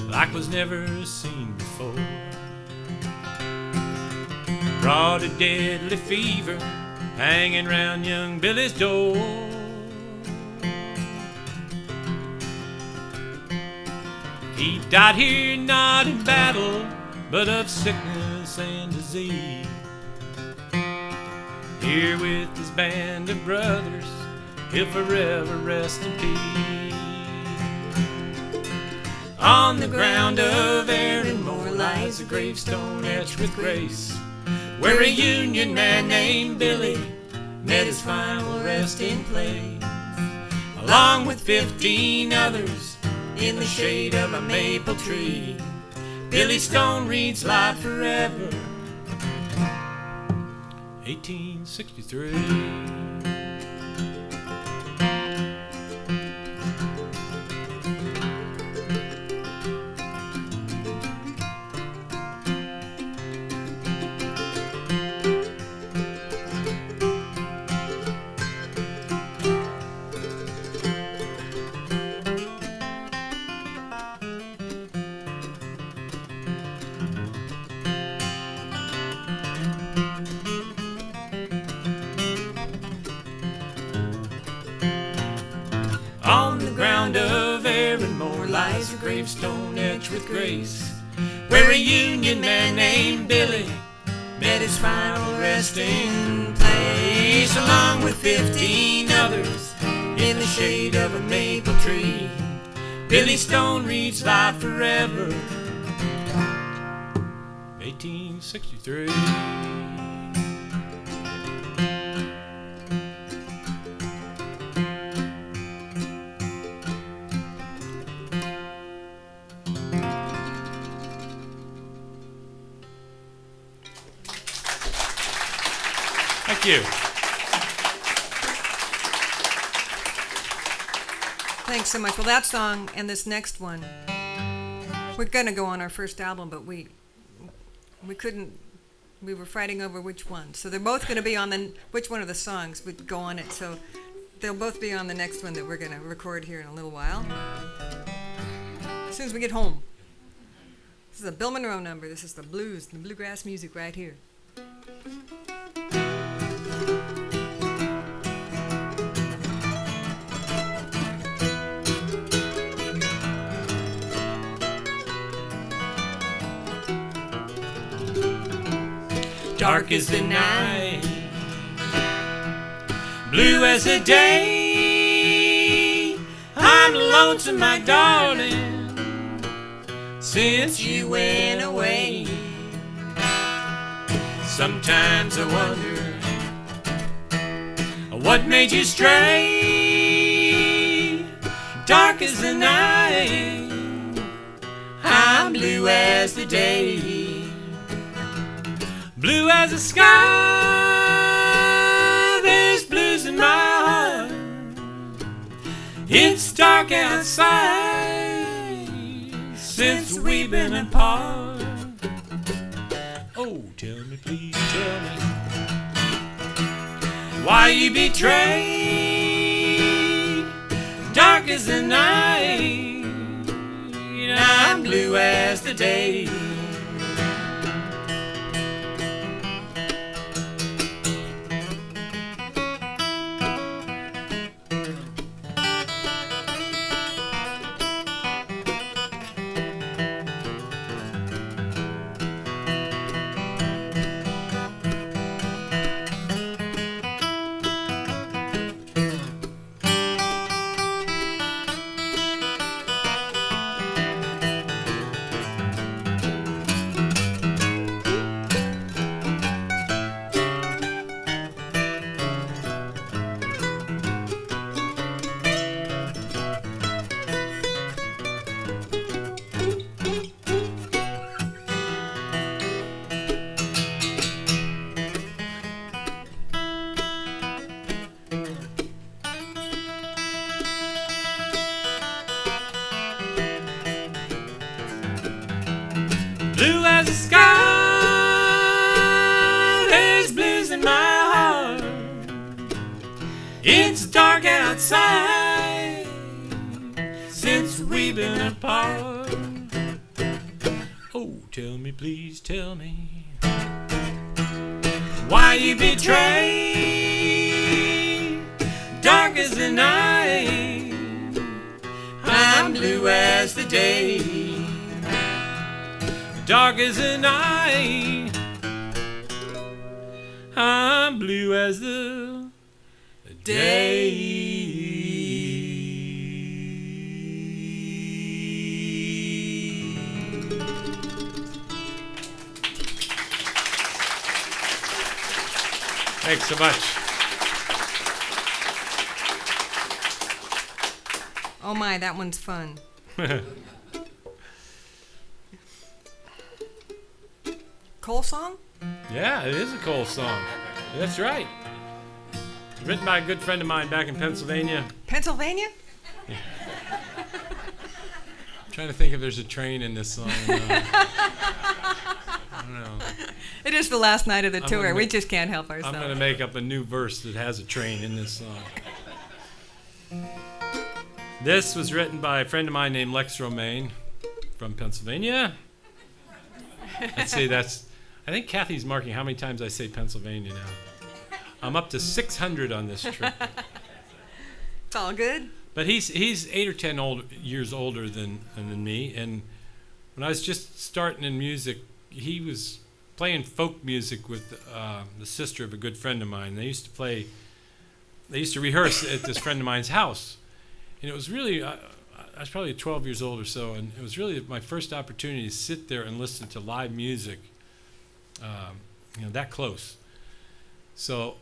like was never seen before brought a deadly fever hanging round young Billy's door. He died here not in battle, but of sickness and disease. Here with his band of brothers, he'll forever rest in peace. On the ground of Erinmore lies a gravestone etched with grace, where a Union man named Billy met his final resting place, along with 15 others in the shade of a maple tree. Billy Stone reads Life Forever, 1863. On the ground of Erinmore lies a gravestone etched with grace, where a Union man named Billy met at his final resting place, along with 15 others in the shade of a maple tree. Billy Stone reads Live Forever, 1863. Thank you. Thanks so much. Well, that song and this next one, we're going to go on our first album, but we couldn't, we were fighting over which one. So they're both going to be on which one of the songs would go on it. So they'll both be on the next one that we're going to record here in a little while, as soon as we get home. This is a Bill Monroe number. This is the blues, the bluegrass music right here. dark as the night, blue as the day. I'm lonesome, my darling, since you went away. Sometimes I wonder what made you stray. Dark as the night, I'm blue as the day. Blue as the sky, there's blues in my heart. It's dark outside since we've been apart. Oh, tell me, please tell me, why you betray? Dark as the night, I'm blue as the day. Blue as the sky, there's blues in my heart. It's dark outside since we've been apart. Oh, tell me, please tell me, why you betray? Dark as the night, I'm blue as the day. Dark as the night, I'm blue as the day. Thanks so much. Oh my, that one's fun. Cole song? Yeah, it is a Cole song. That's right. Written by a good friend of mine back in Pennsylvania. Pennsylvania? I'm trying to think if there's a train in this song. I don't know. It is the last night of the I'm tour. gonna We make- just can't help ourselves. I'm going to make up a new verse that has a train in this song. This was written by a friend of mine named Lex Romaine from Pennsylvania. Let's see, I think Kathy's marking how many times I say Pennsylvania now. I'm up to 600 on this trip. It's all good. But he's 8 or 10 years older than me, and when I was just starting in music, he was playing folk music with the sister of a good friend of mine. They used to rehearse at this friend of mine's house. And it was really, I was probably 12 years old or so, and it was really my first opportunity to sit there and listen to live music, that close. So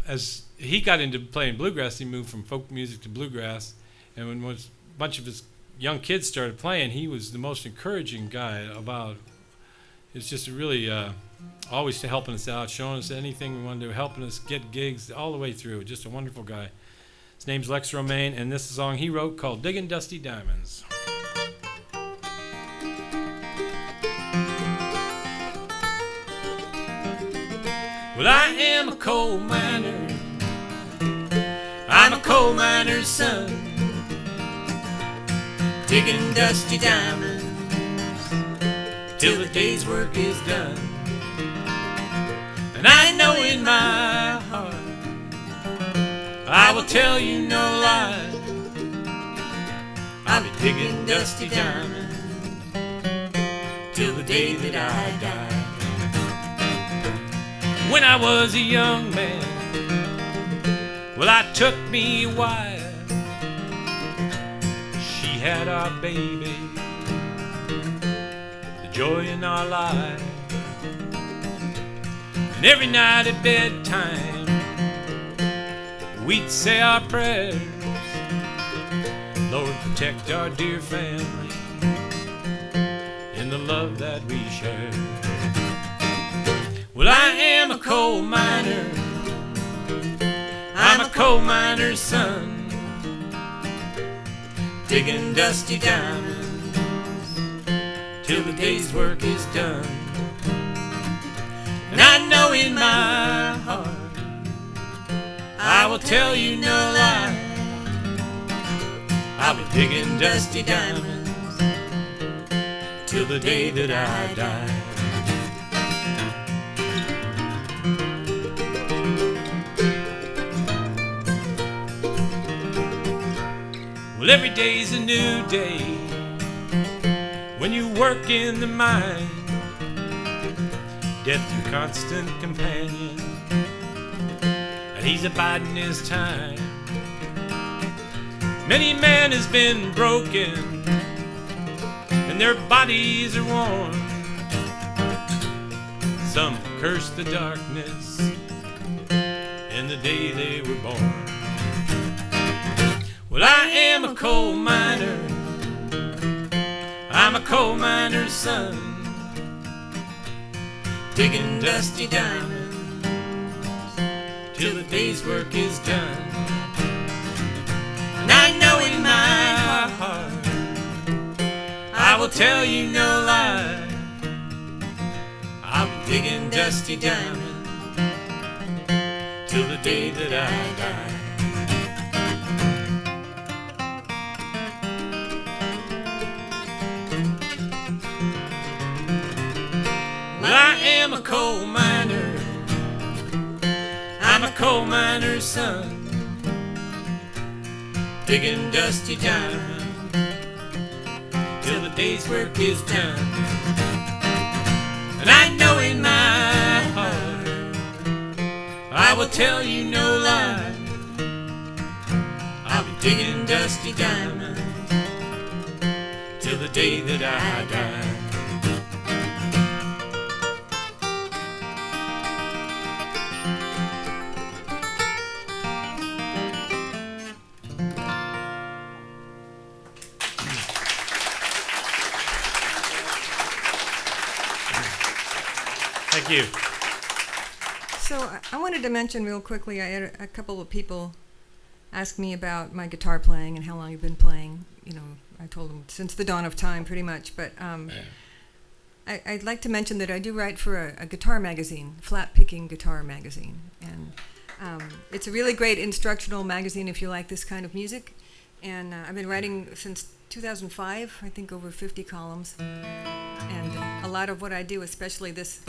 as he got into playing bluegrass, he moved from folk music to bluegrass. And when a bunch of his young kids started playing, he was the most encouraging guy about. It's just really always to helping us out, showing us anything we wanted to do, helping us get gigs all the way through. Just a wonderful guy. His name's Lex Romaine, and this is a song he wrote called Diggin' Dusty Diamonds. Well, I am a coal miner. I'm a coal miner's son, digging dusty diamonds till the day's work is done. And I know in my heart I will tell you no lie, I'll be digging dusty diamonds till the day that I die. When I was a young man, well, I took me a wife. She had our baby, the joy in our life. And every night at bedtime, we'd say our prayers. Lord, protect our dear family in the love that we share. Well, I am a coal miner. I'm a coal miner's son, digging dusty diamonds till the day's work is done. And I know in my heart I will tell you no lie, I'll be digging dusty diamonds till the day that I die. Well, every day's a new day when you work in the mine. Death your constant companion, and he's abiding his time. Many a man has been broken, and their bodies are worn. Some curse the darkness in the day they were born. Well, I am a coal miner. I'm a coal miner's son, digging dusty diamonds till the day's work is done. And I know in my heart I will tell you no lie, I'll be digging dusty diamonds till the day that I die. Well, I am a coal miner. I'm a coal miner's son, digging dusty diamonds till the day's work is done. And I know in my heart I will tell you no lie, I'll be digging dusty diamonds till the day that I die. Thank you. So I wanted to mention real quickly, I had a couple of people ask me about my guitar playing and how long I've been playing. You know, I told them since the dawn of time, pretty much. But I'd like to mention that I do write for a guitar magazine, Flat Picking Guitar Magazine. And it's a really great instructional magazine if you like this kind of music. And I've been writing since 2005, I think over 50 columns. And a lot of what I do, especially this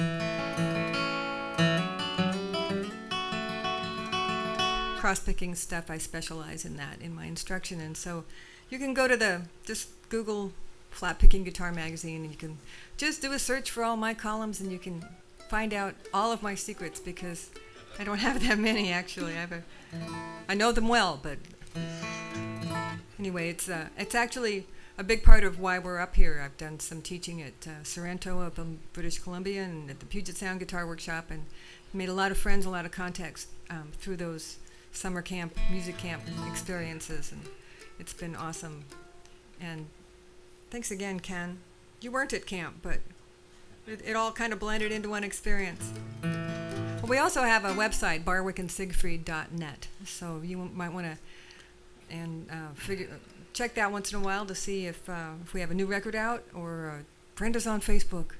cross-picking stuff, I specialize in that in my instruction. And so you can go to just Google Flat Picking Guitar magazine, and you can just do a search for all my columns, and you can find out all of my secrets, because I don't have that many actually. I know them well, but anyway, it's actually a big part of why we're up here. I've done some teaching at Sorrento up in British Columbia and at the Puget Sound Guitar Workshop, and made a lot of friends, a lot of contacts through those summer camp, music camp experiences, and it's been awesome. And thanks again, Ken. You weren't at camp, but it all kind of blended into one experience. Well, we also have a website, barwickandsiegfried.net, so you might want to check that once in a while to see if we have a new record out, or friend us on Facebook.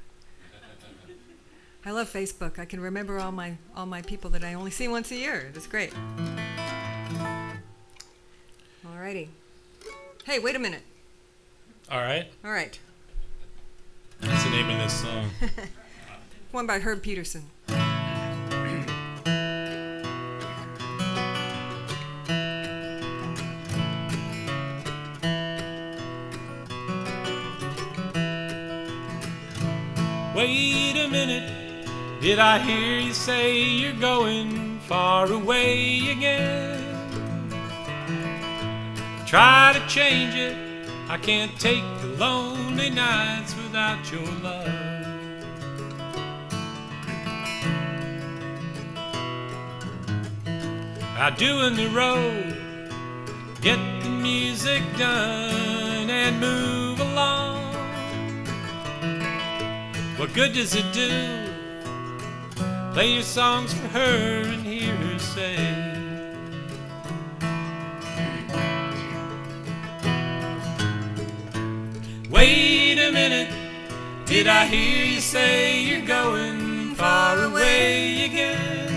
I love Facebook. I can remember all my people that I only see once a year. It's great. Alrighty. Hey, wait a minute. All right. All right. What's the name of this song? One by Herb Peterson. Wait a minute, did I hear you say you're going far away again? Try to change it, I can't take the lonely nights without your love. Out doing the road, get the music done and move along. What good does it do? Play your songs for her and hear her say, wait a minute, did I hear you say you're going far away again?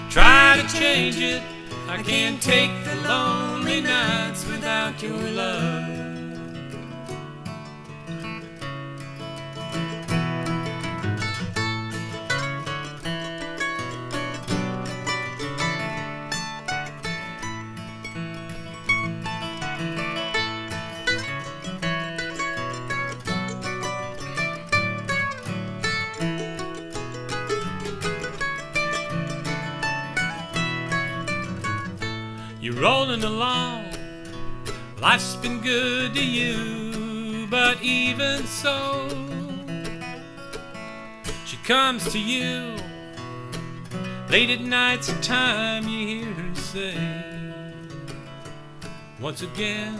Try to change it, I can't take the lonely nights without your love. You're rolling along, life's been good to you, but even so, she comes to you late at night's a time you hear her say, once again,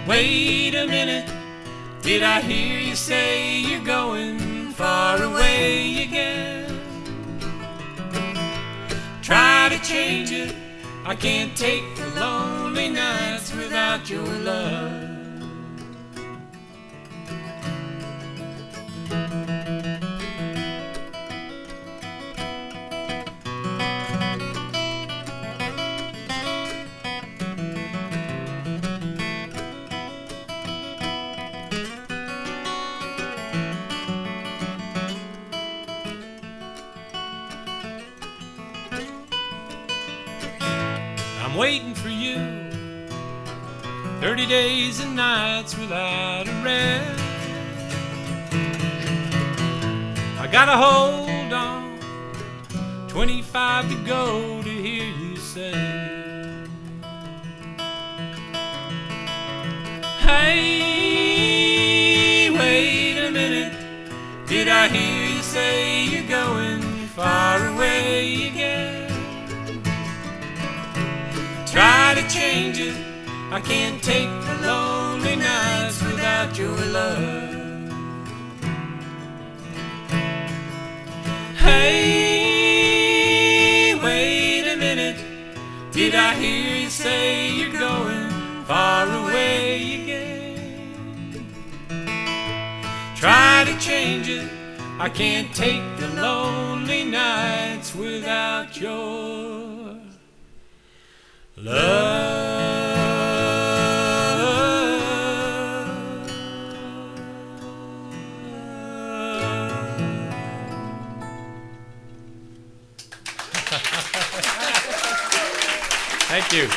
wait a minute, did I hear you say you're going far away again? Try to change it, I can't take the lonely nights without your love. I'm waiting for you 30 days and nights without a rest. I gotta hold on 25 to go to hear you say, hey, wait a minute, did I hear you say you're going far away again? Try to change it, I can't take the lonely nights without your love. Hey, wait a minute, did I hear you say you're going far away again? Try to change it, I can't take the lonely nights without your love. Thank you.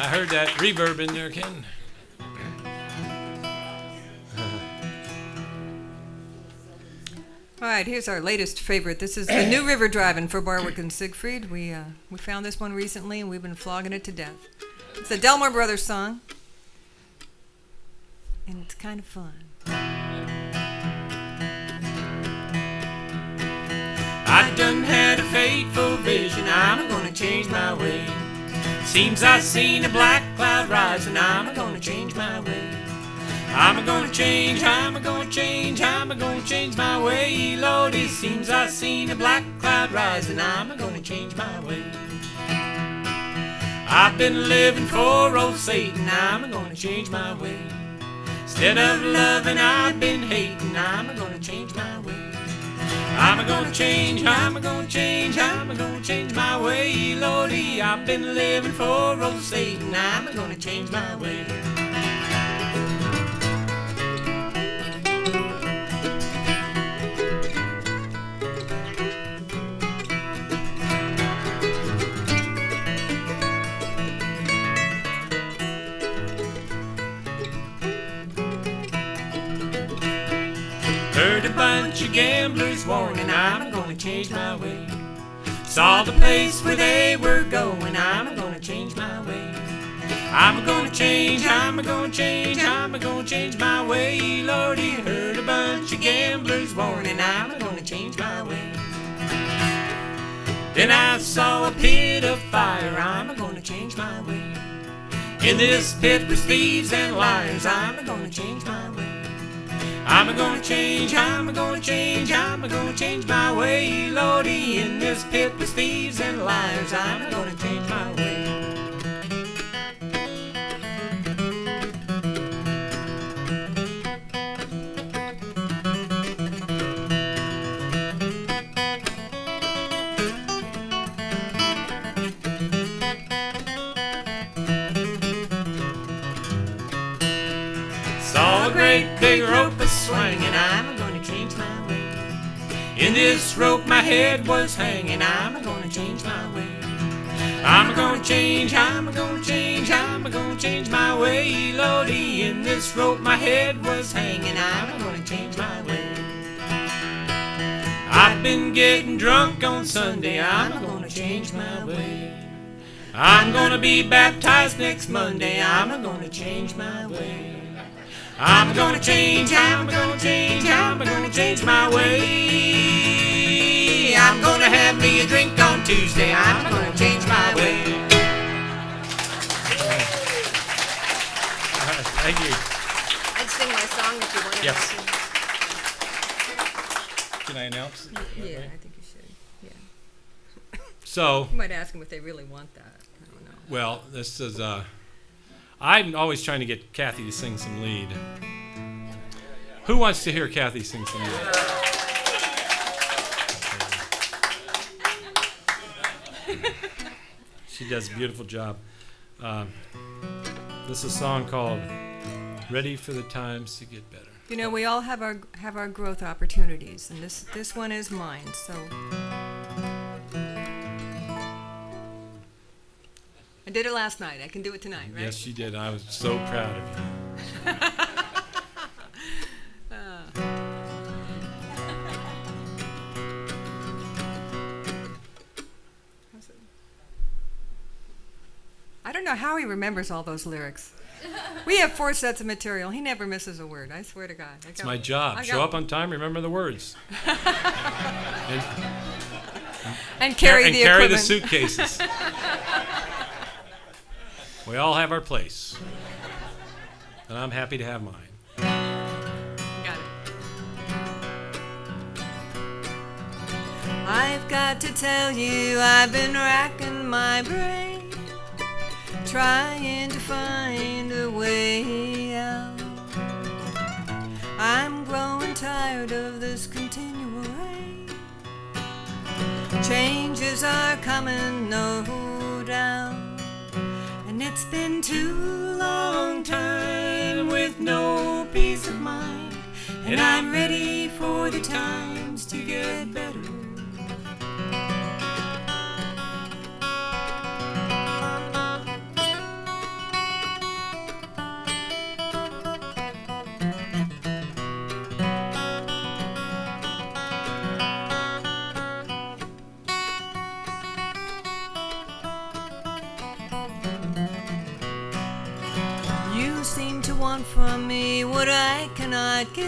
I heard that reverb in there, Ken. All right, here's our latest favorite. This is the New River Drivin' for Barwick and Siegfried. We found this one recently, and we've been flogging it to death. It's a Delmore Brothers song, and it's kind of fun. I done had a fateful vision, I'm gonna change my way. Seems I seen a black cloud rise, and I'm gonna change my way. I'm gonna change my way. Lord, it seems I seen a black cloud rise, and I'm gonna change my way. I've been living for old Satan, I'm gonna change my way. Instead of loving, I've been hating, I'm gonna change my way. I'm gonna change my way, Lordy. I've been living for old Satan, I'm gonna change my way. Heard a bunch of gamblers warning, I'm gonna change my way. Saw the place where they were going, I'm gonna change my way. I'm gonna change my way, Lordy. Heard a bunch of gamblers warning, I'm gonna change my way. Then I saw a pit of fire, I'm gonna change my way. In this pit with thieves and liars, I'm gonna change my way. I'm gonna change my way, Lordy. In this pit with thieves and liars, I'm gonna change my way. Saw a great big rope a-swinging, I'm gonna change my way. In this rope my head was hanging, I'm gonna change my way. I'm gonna change my way, Lordy. In this rope my head was hanging, I'm gonna change my way. I've been getting drunk on Sunday, I'm gonna change my way. I'm gonna be baptized next Monday, I'm gonna change my way. I'm gonna change my way. I'm gonna have me a drink on Tuesday, I'm gonna change my way. Thank you. I'd sing my song if you wanted Yes. to. Can I announce? Yeah, I think you should. Yeah. So, You might ask them if they really want that. I don't know. well, this is, I'm always trying to get Kathy to sing some lead. Who wants to hear Kathy sing some lead? She does a beautiful job. This is a song called "Ready for the Times to Get Better." You know, we all have our growth opportunities, and this one is mine. So I did it last night. I can do it tonight, right? Yes, you did. I was so proud of you. I don't know how he remembers all those lyrics. We have 4 sets of material. He never misses a word. I swear to God. It's my job. Show up on time, remember the words. And carry the carry equipment. the suitcases. We all have our place. And I'm happy to have mine. Got it. I've got to tell you, I've been racking my brain, trying to find a way out. I'm growing tired of this continual rain. Changes are coming, no doubt. And it's been too long time with no peace of mind. And I'm ready for the times to get better. what I cannot give.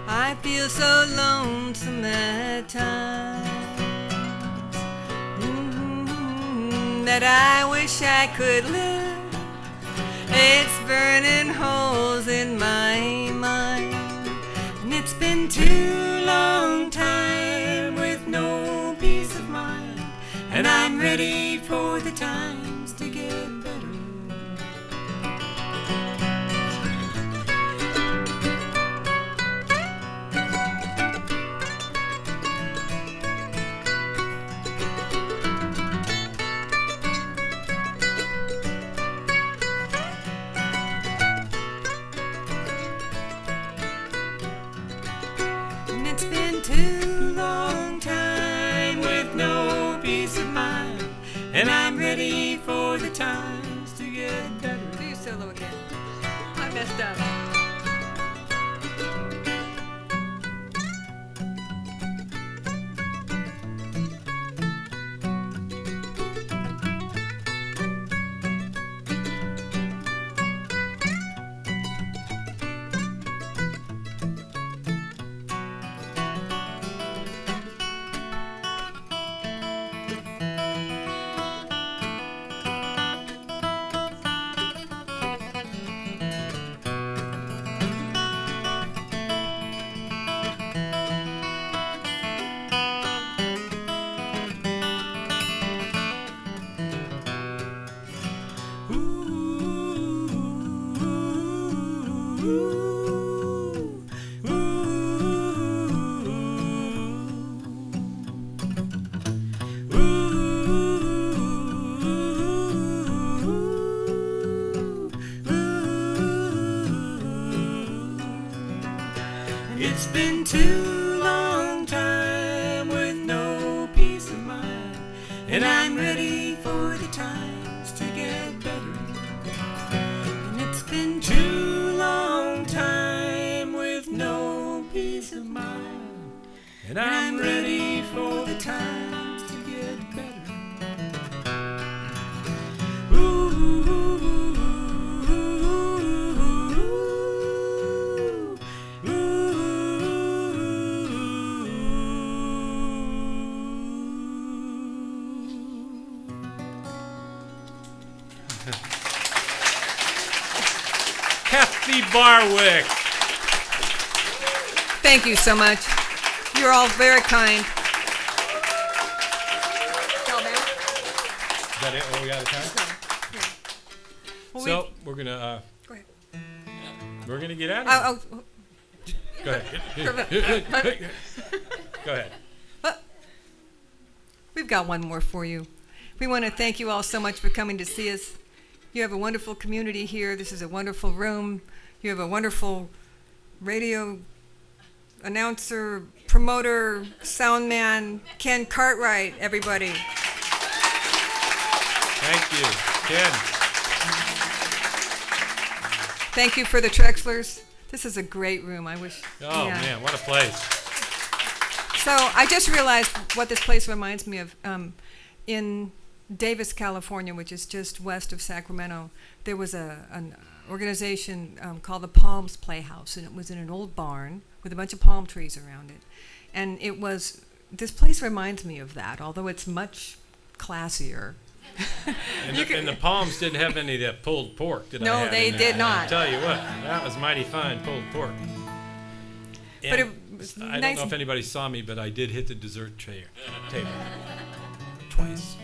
I feel so lonesome at times, that I wish I could live. It's burning holes in my mind, and it's been too long time with no peace of mind, and I'm ready for the times to get better. It's been too long time with no peace of mind, and I'm ready for the times to get better. Do your solo again. I messed up. It's been too long time with no peace of mind, and I'm ready for the times to get better. And it's been too long time with no peace of mind, and I'm ready for the times to get better. Kathy Barwick. Thank you so much. You're all very kind. Is that it? Oh, we got a time? Well, So we're gonna go ahead. we're gonna get out of here. Oh, Go ahead. Go ahead. we've got one more for you. We want to thank you all so much for coming to see us. You have a wonderful community here. This is a wonderful room. You have a wonderful radio announcer, promoter, sound man, Ken Cartwright, everybody. Thank you, Ken. Thank you for the Trexlers. This is a great room. I wish. Oh man, what a place. So I just realized what this place reminds me of. In Davis, California, which is just west of Sacramento, there was an organization called the Palms Playhouse, and it was in an old barn with a bunch of palm trees around it. And this place reminds me of that, although it's much classier. And the Palms didn't have any of that pulled pork that I No, had they in there. did not. I'll tell you what, that was mighty fine pulled pork. But And it was I nice. don't know if anybody saw me, but I did hit the dessert table twice.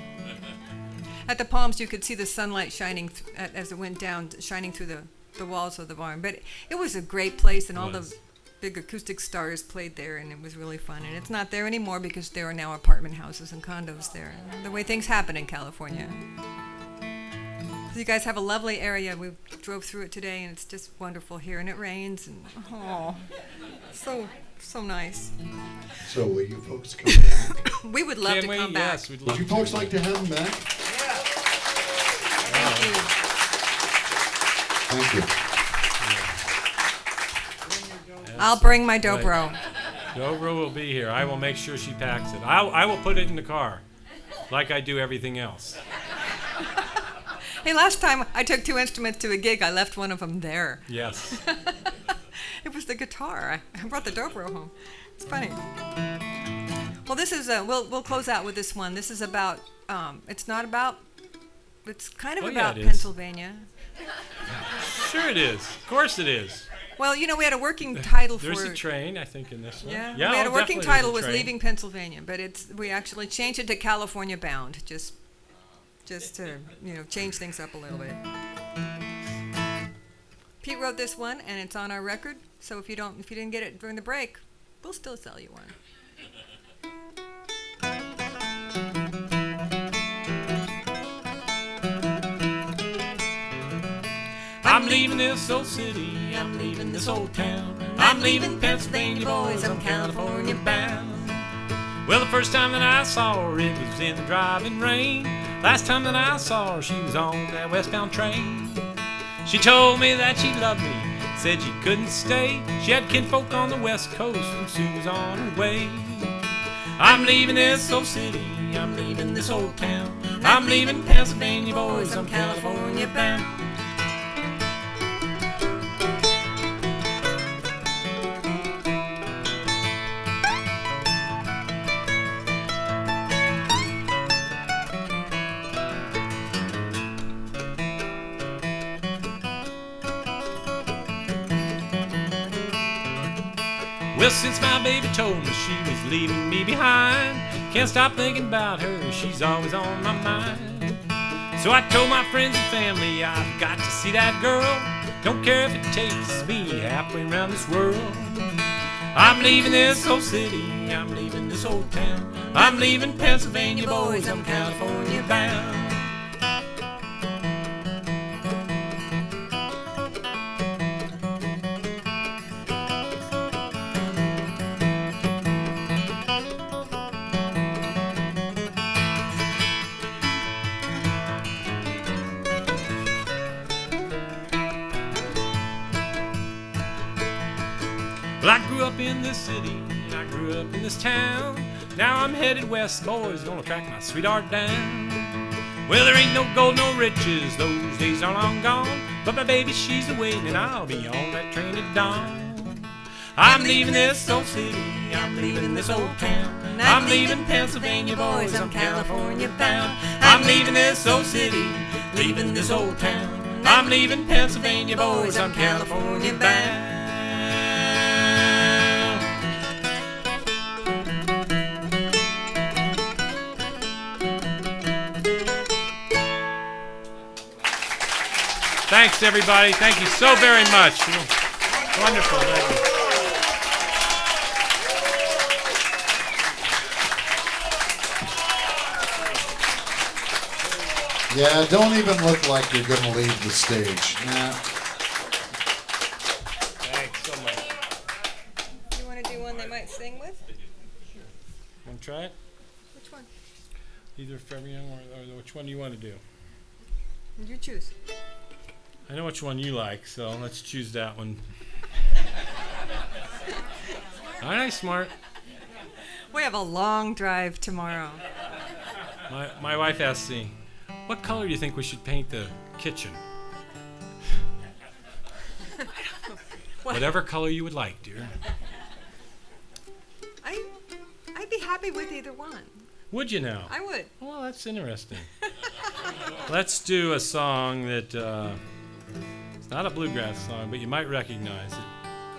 At the Palms, you could see the sunlight shining as it went down, shining through the walls of the barn. But it was a great place, and all the big acoustic stars played there, and it was really fun. And it's not there anymore because there are now apartment houses and condos there. The way things happen in California. So you guys have a lovely area. We drove through it today, and it's just wonderful here. And it rains, and so nice. So will you folks come back? We would love Can to we? come back. Yes, we'd Would love you to. folks like to have them back? Thank you. Thank you. I'll bring my dobro. Dobra will be here. I will make sure she packs it. I will put it in the car, like I do everything else. Hey, last time I took 2 instruments to a gig, I left one of them there. Yes. It was the guitar. I brought the dobro home. It's funny. Well, this is we'll close out with this one. This is about. It's not about. It's kind of about it is. Pennsylvania. Sure it is. Of course it is. Well, we had a working title for. There's a train, I think, in this one. Yeah, yeah we had a working definitely title there's was a train. Leaving Pennsylvania, but we actually changed it to California Bound, just to change things up a little bit. Pete wrote this one, and it's on our record. So if you didn't get it during the break, we'll still sell you one. I'm leaving this old city, I'm leaving this old town. I'm leaving Pennsylvania, boys, I'm California bound. Well, the first time that I saw her, it was in the driving rain. Last time that I saw her, she was on that westbound train. She told me that she loved me, said she couldn't stay. She had kinfolk on the west coast, and Sue was on her way. I'm leaving this old city, I'm leaving this old town. I'm leaving Pennsylvania, boys, I'm California bound. Well, since my baby told me she was leaving me behind, can't stop thinking about her, she's always on my mind. So I told my friends and family I've got to see that girl. Don't care if it takes me halfway around this world. I'm leaving this old city, I'm leaving this old town. I'm leaving Pennsylvania, boys, I'm California bound. Well, I grew up in this city, and I grew up in this town. Now I'm headed west, boys, gonna track my sweetheart down. Well, there ain't no gold, no riches, those days are long gone. But my baby, she's a-waiting, and I'll be on that train at dawn. I'm leaving this old city, I'm leaving this old town. I'm leaving Pennsylvania, boys, I'm California bound. I'm leaving this old city, leaving this old town. I'm leaving Pennsylvania, boys, I'm California bound. Thanks, everybody. Thank you so very much. Wonderful. Thank you. Yeah, don't even look like you're going to leave the stage. Nah. Thanks so much. You want to do one they might sing with? Want to try it? Which one? Either February or which one do you want to do? You choose. I know which one you like, so let's choose that one. All right, smart. We have a long drive tomorrow. My wife asked me, what color do you think we should paint the kitchen? Whatever color you would like, dear. I'd be happy with either one. Would you now? I would. Well, that's interesting. Let's do a song that, it's not a bluegrass song, but you might recognize it.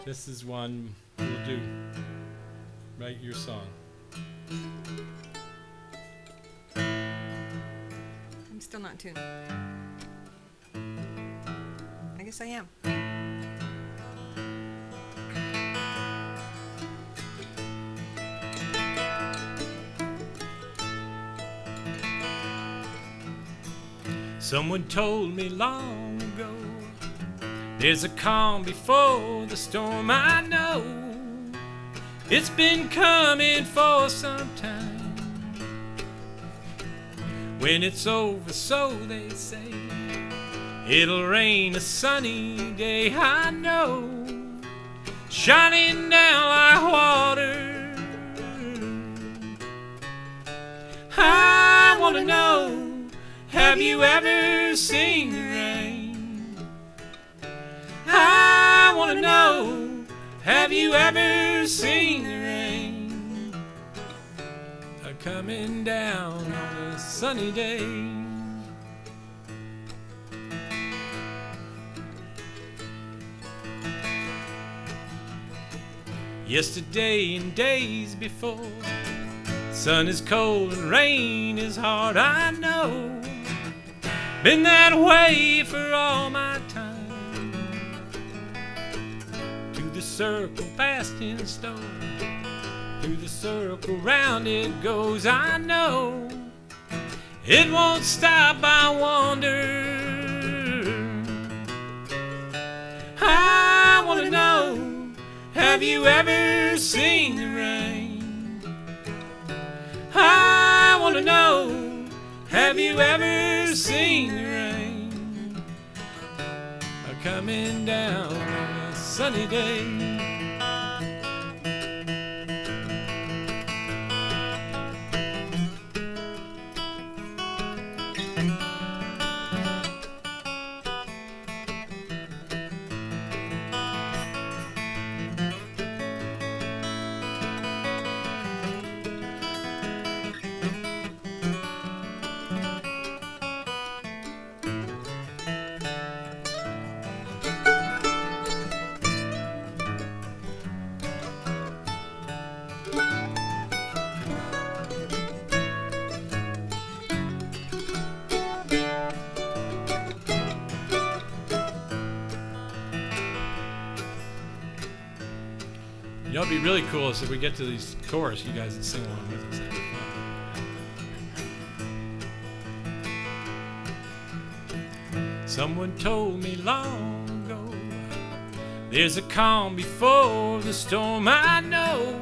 This is one we'll do. Write your song. I'm still not tuned. I guess I am. Someone told me long ago, there's a calm before the storm. I know it's been coming for some time. When it's over, so they say, it'll rain a sunny day. I know, shining down like water. I wanna know, Have you ever seen the rain? I want to know, have you ever seen the rain coming down on a sunny day? Yesterday and days before, sun is cold and rain is hard, I know. Been that way for all my time. To the circle fast in stone, through the circle round it goes, I know. It won't stop, I wonder. I want to know, have you ever seen the rain? I want to know, have you ever seen the rain coming down on a sunny day? You know, it'd be really cool is if we get to these chorus, you guys would sing along with us. That'd be fun. Someone told me long ago, there's a calm before the storm. I know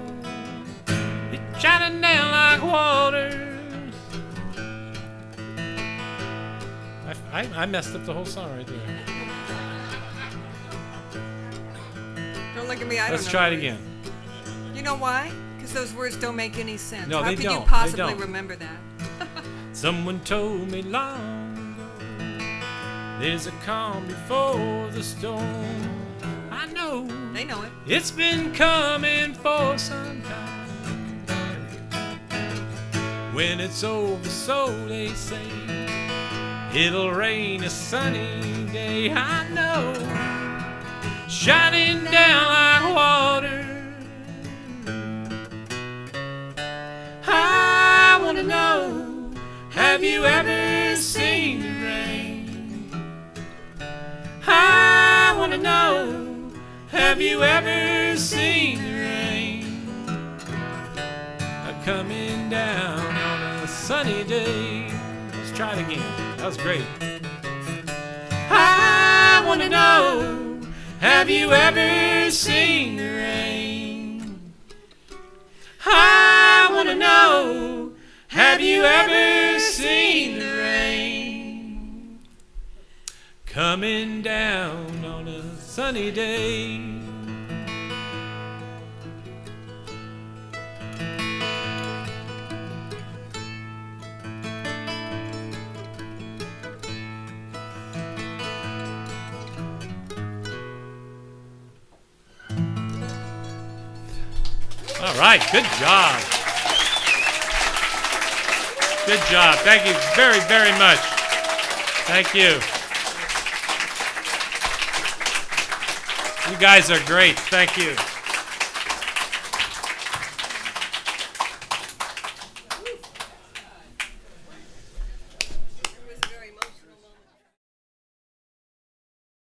it's shining down like waters. I messed up the whole song right there. Don't look at me. I don't know. Let's try it again. You know why? Because those words don't make any sense. No, How they could don't. you possibly They don't. remember that? Someone told me long ago, there's a calm before the storm. I know. They know it. It's been coming for some time. When it's over, so they say, it'll rain a sunny day. I know, shining down like water. I want to know, have you ever seen the rain? I want to know, have you ever seen the rain coming down on a sunny day? Let's try it again. That was great. I want to know, have you ever seen the rain? I want to know, have you ever seen the rain coming down on a sunny day? All right, good job. Good job. Thank you very, very much. Thank you. You guys are great. Thank you.